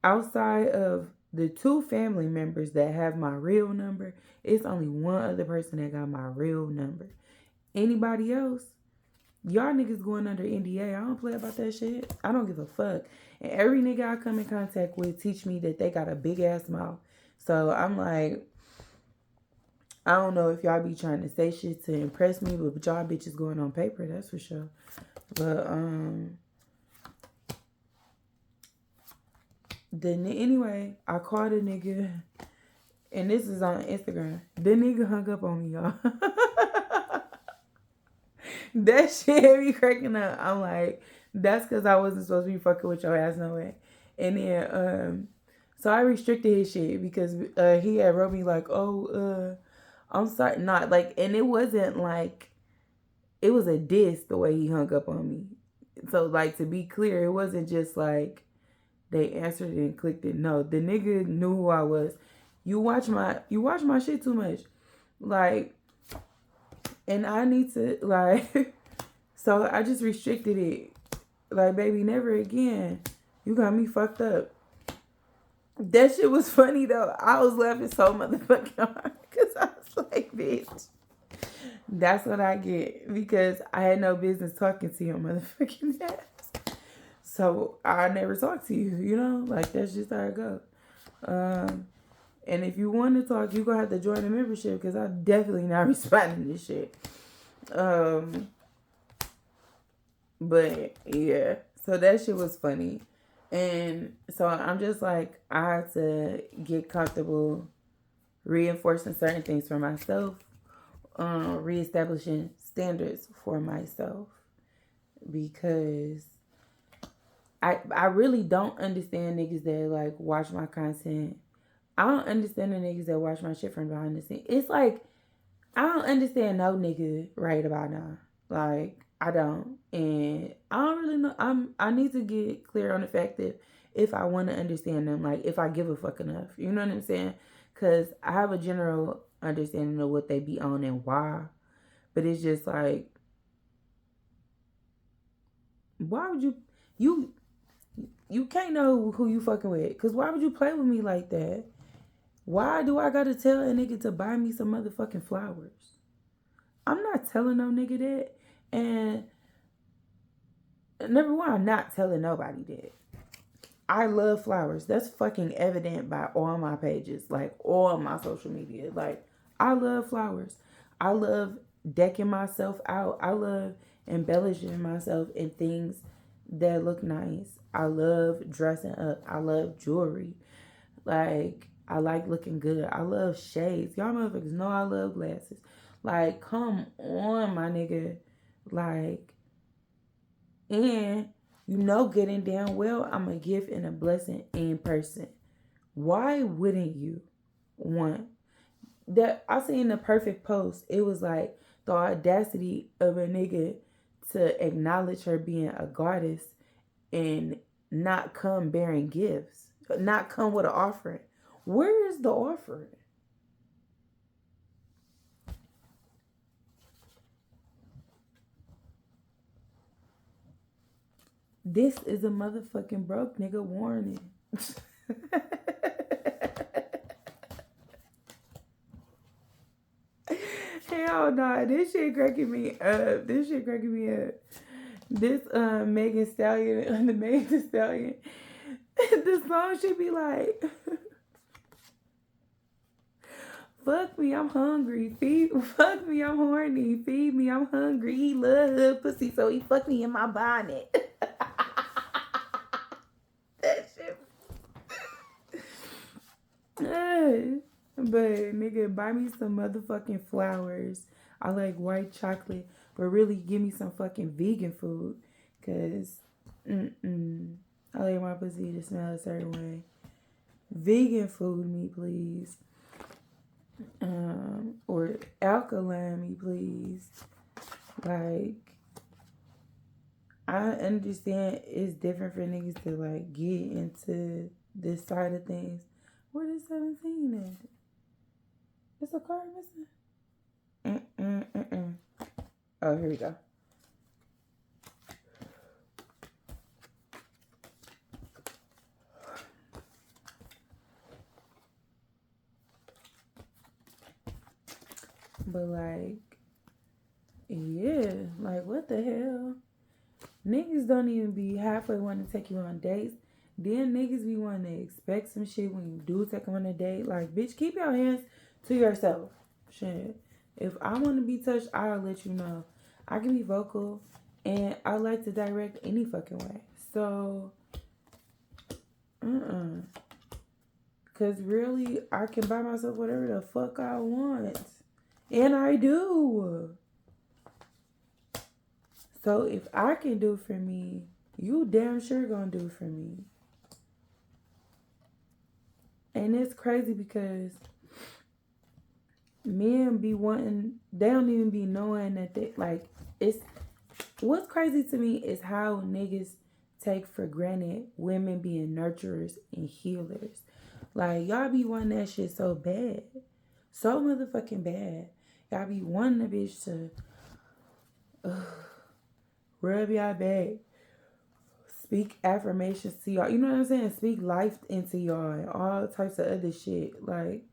Speaker 1: outside of the 2 family members that have my real number, it's only one other person that got my real number. Anybody else, y'all niggas going under NDA. I don't play about that shit. I don't give a fuck. And every nigga I come in contact with teach me that they got a big ass mouth. So I'm like, I don't know if y'all be trying to say shit to impress me, but y'all bitches going on paper, that's for sure. But then anyway, I called a nigga, and this is on Instagram. The nigga hung up on me, y'all. That shit had me cracking up. I'm like, that's because I wasn't supposed to be fucking with your ass no way. And then so I restricted his shit because he had wrote me like, oh, I'm sorry, not like, and it wasn't like, it was a diss the way he hung up on me. So like, to be clear, it wasn't just like they answered it and clicked it. No, the nigga knew who I was. You watch my shit too much, like, and I need to like. So I just restricted it. Like, baby, never again. You got me fucked up. That shit was funny though. I was laughing so motherfucking hard because I was like, bitch, that's what I get because I had no business talking to your motherfucking ass. So I never talk to you, you know? Like, that's just how it goes. And if you want to talk, you're going to have to join the membership because I'm definitely not responding to this shit. But yeah, so that shit was funny. And so I'm just like, I had to get comfortable reinforcing certain things for myself, reestablishing standards for myself, because I really don't understand niggas that like watch my content. I don't understand the niggas that watch my shit from behind the scenes. It's like, I don't understand no nigga right about now. Like, I don't. And I don't really know. I need to get clear on the fact that if I want to understand them, like if I give a fuck enough. You know what I'm saying? Because I have a general understanding of what they be on and why. But it's just like, why would you can't know who you fucking with. Because why would you play with me like that? Why do I gotta tell a nigga to buy me some motherfucking flowers? I'm not telling no nigga that. And number one, I'm not telling nobody that. I love flowers. That's fucking evident by all my pages, like all my social media. Like, I love flowers. I love decking myself out. I love embellishing myself in things that look nice. I love dressing up. I love jewelry. Like, I like looking good. I love shades. Y'all motherfuckers know I love glasses. Like, come on, my nigga. Like, and you know getting damn well I'm a gift and a blessing in person. Why wouldn't you want that? I seen the perfect post. It was like the audacity of a nigga to acknowledge her being a goddess and not come bearing gifts, not come with an offering. Where is the offering? This is a motherfucking broke nigga warning. Hell nah, this shit cracking me up. This shit cracking me up. This Megan Stallion, the Megan Stallion, the song should be like, fuck me, I'm hungry. Fuck me, I'm horny. Feed me, I'm hungry. He love pussy, so he fucked me in my bonnet. That shit. But nigga, buy me some motherfucking flowers. I like white chocolate, but really give me some fucking vegan food. Cause, I like my pussy to smell a certain way. Vegan food me, please. Or alkaline me, please. Like, I understand it's different for niggas to like get into this side of things. Where is 17 at? Is a card missing? Oh, here we go. But like, yeah, like what the hell? Niggas don't even be halfway wanting to take you on dates. Then niggas be wanting to expect some shit when you do take them on a date. Like, bitch, keep your hands to yourself. Shit. If I want to be touched, I'll let you know. I can be vocal, and I like to direct any fucking way. So, Cause really, I can buy myself whatever the fuck I want, and I do. So if I can do for me, you damn sure gonna do for me. And it's crazy because men be wanting, they don't even be knowing that they, like, it's, what's crazy to me is how niggas take for granted women being nurturers and healers. Like, y'all be wanting that shit so bad. So motherfucking bad. Y'all be wanting a bitch to rub y'all back, speak affirmations to y'all. You know what I'm saying? Speak life into y'all and all types of other shit. Like,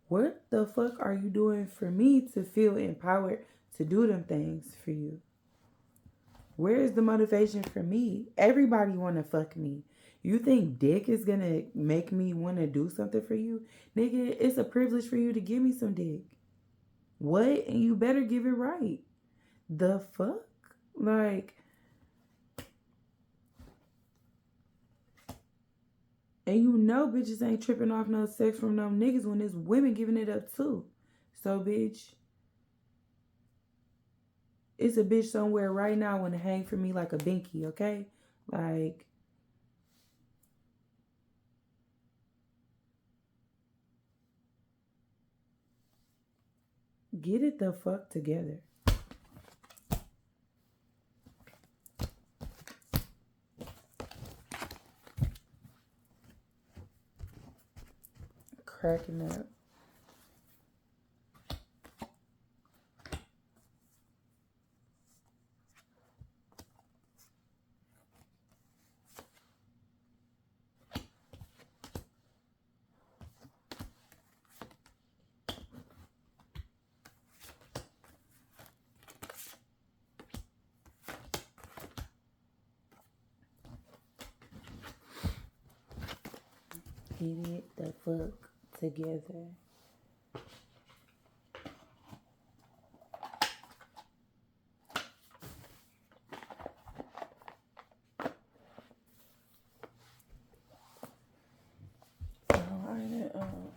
Speaker 1: what the fuck are you doing for me to feel empowered to do them things for you? Where is the motivation for me? Everybody want to fuck me. You think dick is going to make me want to do something for you? Nigga, it's a privilege for you to give me some dick. What? And you better give it right. The fuck? Like, and you know bitches ain't tripping off no sex from no niggas when it's women giving it up too. So, bitch, it's a bitch somewhere right now want to hang for me like a binky, okay? Like, get it the fuck together. Cracking up. Get it the fuck together.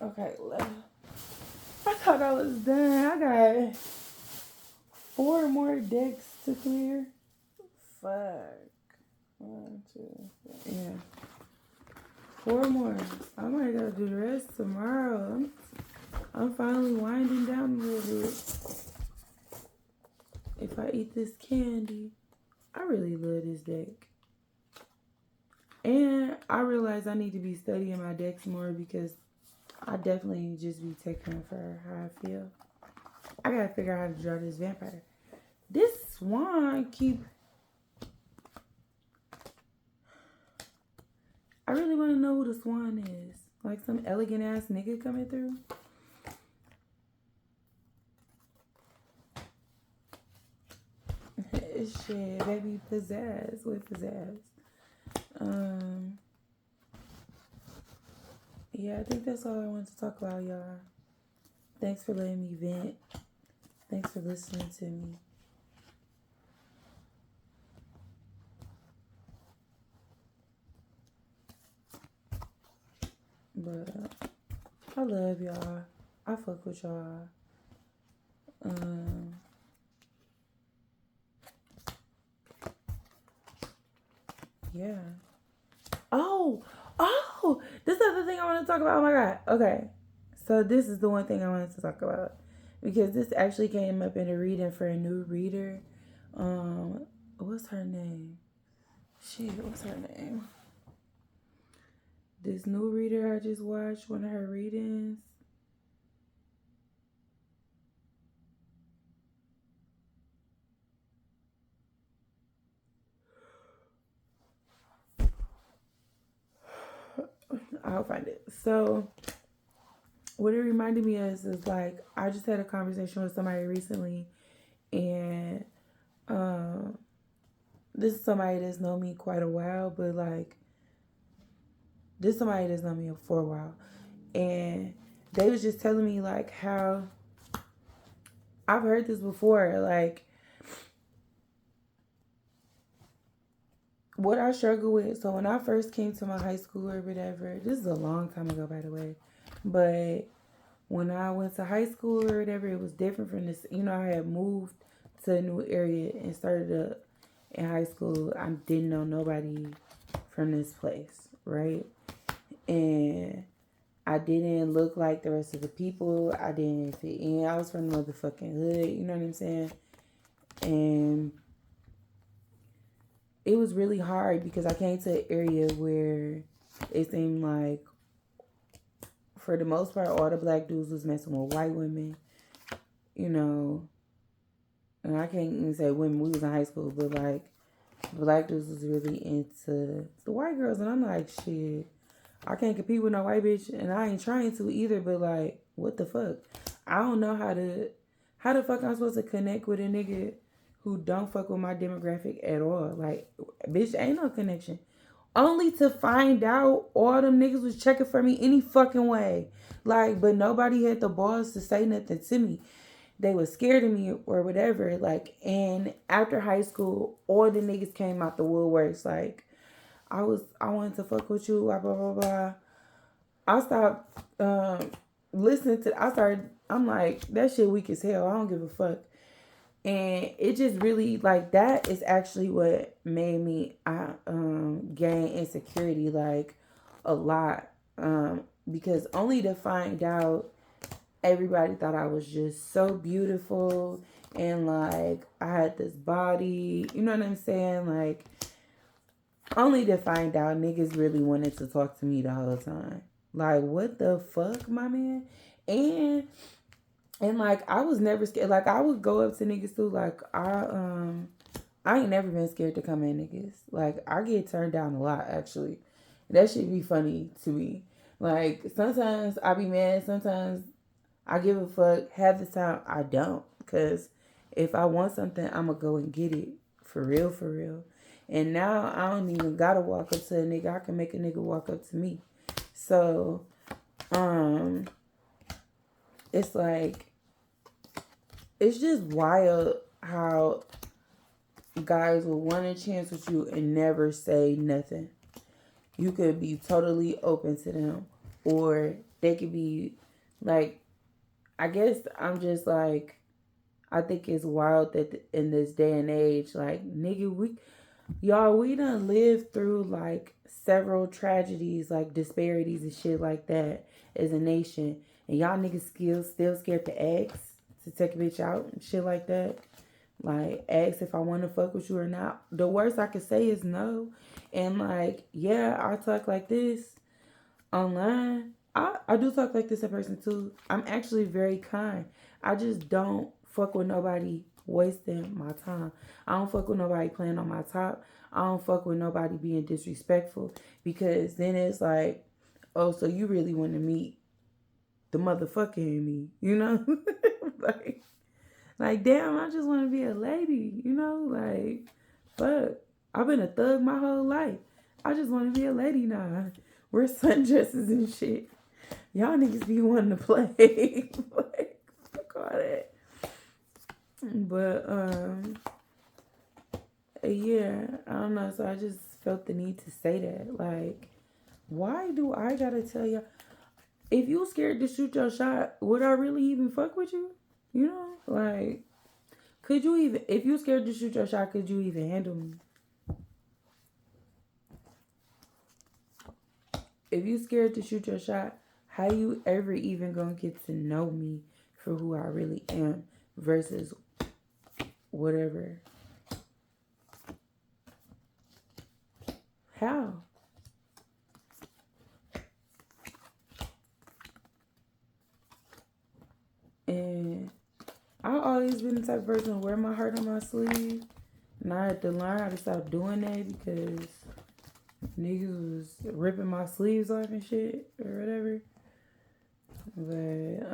Speaker 1: Okay, I thought I was done. I got 4 more decks to clear. Fuck. 1, 2, 3. Yeah. 4 more. I might gotta do the rest tomorrow. I'm finally winding down a little bit. If I eat this candy, I really love this deck. And I realize I need to be studying my decks more because I definitely just be taking it for how I feel. I gotta figure out how to draw this vampire. This swan keep... I really want to know who the swan is. Like some elegant ass nigga coming through. Shit, baby, pizzazz with pizzazz. Yeah, I think that's all I wanted to talk about, y'all. Thanks for letting me vent. Thanks for listening to me. But I love y'all. I fuck with y'all. Yeah. Oh, this is the thing I want to talk about. Oh my God. Okay. So this is the one thing I wanted to talk about because this actually came up in a reading for a new reader. What's her name? Shit, what's her name? This new reader I just watched one of her readings. I'll find it. So what it reminded me of is like I just had a conversation with somebody recently, and this is somebody that's known me quite a while, but like this is somebody that's known me for a while, and they was just telling me like how I've heard this before. Like, what I struggle with. So when I first came to my high school or whatever, this is a long time ago, by the way. But when I went to high school or whatever, it was different from this. You know, I had moved to a new area and started up in high school. I didn't know nobody from this place, right? And I didn't look like the rest of the people. I didn't fit in. I was from the motherfucking hood. You know what I'm saying? And it was really hard because I came to an area where it seemed like, for the most part, all the black dudes was messing with white women. You know, and I can't even say women. We was in high school, but like black dudes was really into the white girls, and I'm like, shit, I can't compete with no white bitch, and I ain't trying to either. But like, what the fuck? I don't know how the fuck I'm supposed to connect with a nigga who don't fuck with my demographic at all. Like, bitch, ain't no connection. Only to find out all them niggas was checking for me any fucking way. Like, but nobody had the balls to say nothing to me. They was scared of me or whatever. Like, and after high school, all the niggas came out the woodworks. Like, I wanted to fuck with you, blah, blah, blah, blah. I stopped listening to, I'm like, that shit weak as hell. I don't give a fuck. And it just really, like, that is actually what made me gain insecurity, like, a lot. Because only to find out everybody thought I was just so beautiful and like I had this body, you know what I'm saying? Like, only to find out niggas really wanted to talk to me the whole time. Like, what the fuck, my man? And like, I was never scared. Like, I would go up to niggas too. Like, I ain't never been scared to come at niggas. Like, I get turned down a lot, actually. That should be funny to me. Like, sometimes I be mad. Sometimes I give a fuck. Half the time, I don't. Because if I want something, I'm going to go and get it. For real, for real. And now, I don't even got to walk up to a nigga. I can make a nigga walk up to me. So, it's like, it's just wild how guys will want a chance with you and never say nothing. You could be totally open to them, or they could be like, I guess I'm just like, I think it's wild that in this day and age, like, nigga, we done lived through like several tragedies, like disparities and shit like that as a nation, and y'all niggas still scared to ask to take a bitch out and shit like that. Like, ask if I want to fuck with you or not. The worst I could say is no. And like, yeah, I talk like this online. I do talk like this in person too. I'm actually very kind. I just don't fuck with nobody wasting my time. I don't fuck with nobody playing on my top. I don't fuck with nobody being disrespectful, because then it's like, oh, so you really want to meet the motherfucker in me, you know? like, damn, I just want to be a lady, you know? Like, fuck. I've been a thug my whole life. I just want to be a lady now. Wear sundresses and shit. Y'all niggas be wanting to play. Like, fuck all that. But, yeah, I don't know. So I just felt the need to say that. Like, why do I gotta tell y'all? If you scared to shoot your shot, would I really even fuck with you? You know? Like, could you even, if you scared to shoot your shot, could you even handle me? If you scared to shoot your shot, how you ever even gonna get to know me for who I really am versus whatever? How? And I always been the type of person to wear my heart on my sleeve. And I had to learn how to stop doing that because niggas was ripping my sleeves off and shit or whatever. But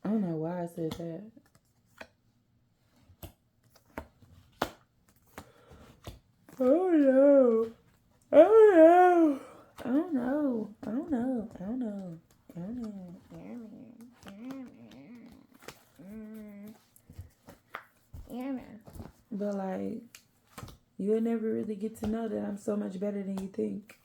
Speaker 1: I don't know why I said that. Oh no. Oh no. I don't know. I don't know. I don't know. I don't But like, you'll never really get to know that I'm so much better than you think.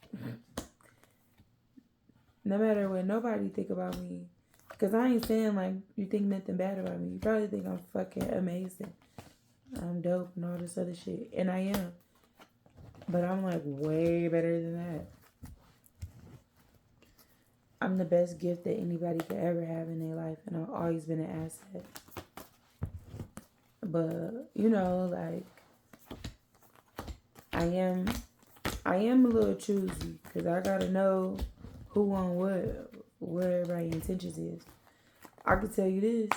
Speaker 1: No matter what nobody think about me. Because I ain't saying like you think nothing bad about me. You probably think I'm fucking amazing. I'm dope and all this other shit. And I am. But I'm like way better than that. I'm the best gift that anybody could ever have in their life. And I've always been an asset. But, you know, like, I am a little choosy. Because I got to know who want what everybody's intentions is. I can tell you this.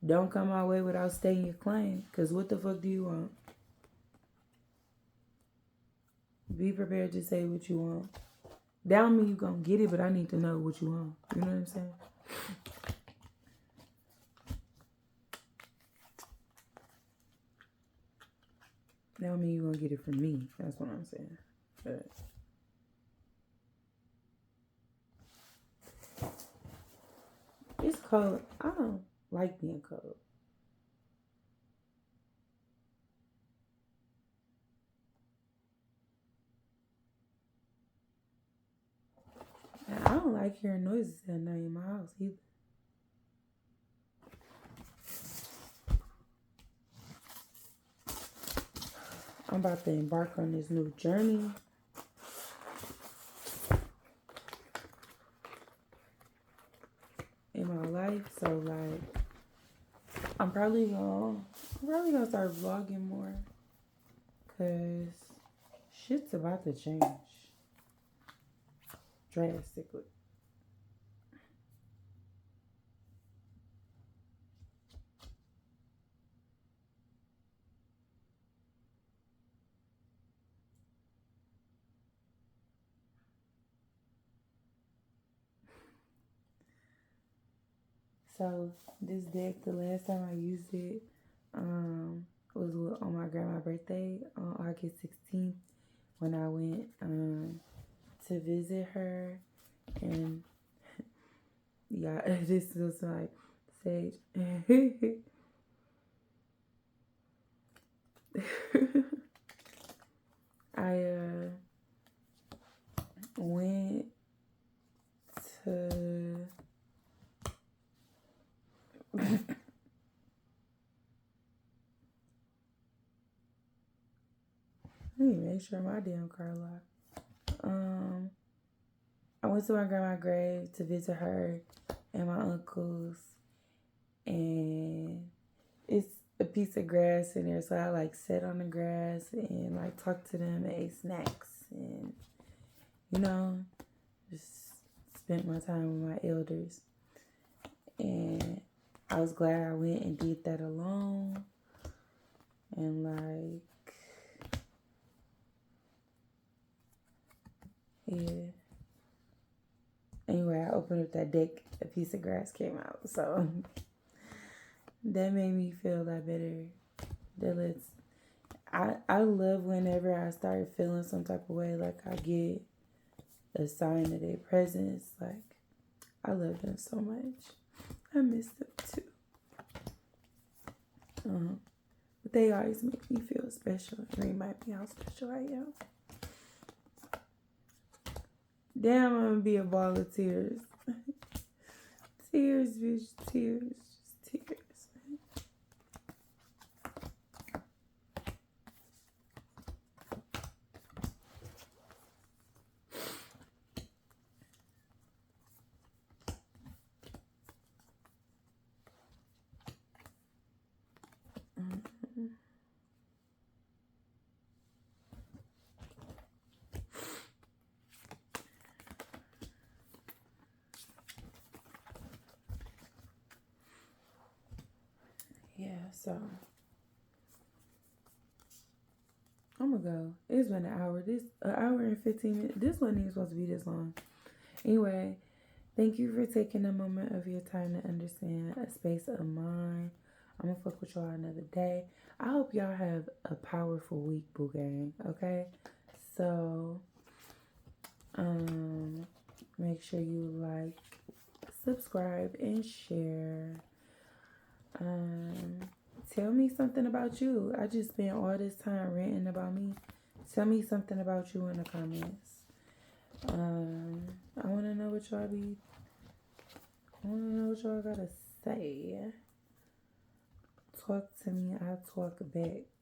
Speaker 1: Don't come my way without stating your claim. Because what the fuck do you want? Be prepared to say what you want. That don't mean you gonna get it, but I need to know what you want. You know what I'm saying? That don't mean you gonna get it from me. That's what I'm saying. But it's cold. I don't like being cold. And I don't like hearing noises at night in my house either. I'm about to embark on this new journey. In my life, so like I'm probably gonna start vlogging more, cause shit's about to change drastically. So this deck, the last time I used it, was on my grandma's birthday on August 16th when I went to visit her, and yeah, this was like sage. I went to let me make sure my damn car locked. I went to my grandma's grave to visit her and my uncles, and it's a piece of grass in there, so I like sat on the grass and like talked to them and ate snacks and you know just spent my time with my elders. And I was glad I went and did that alone. And like, yeah. Anyway, I opened up that deck, a piece of grass came out. So that made me feel a lot better. I love whenever I start feeling some type of way, like I get a sign of their presence. Like, I love them so much. I miss them too. But they always make me feel special and remind me how special I am. Damn, I'm gonna be a ball of tears. Tears, bitch, tears, just tears. Yeah, so I'm gonna go. It's been an hour. An hour and 15 minutes. This wasn't even supposed to be this long. Anyway, thank you for taking a moment of your time to understand a space of mine. I'm gonna fuck with y'all another day. I hope y'all have a powerful week, boo gang. Okay, so make sure you like, subscribe, and share. Tell me something about you. I just spent all this time ranting about me. Tell me something about you in the comments. I want to know what y'all be. I want to know what y'all gotta say. Talk to me. I talk back.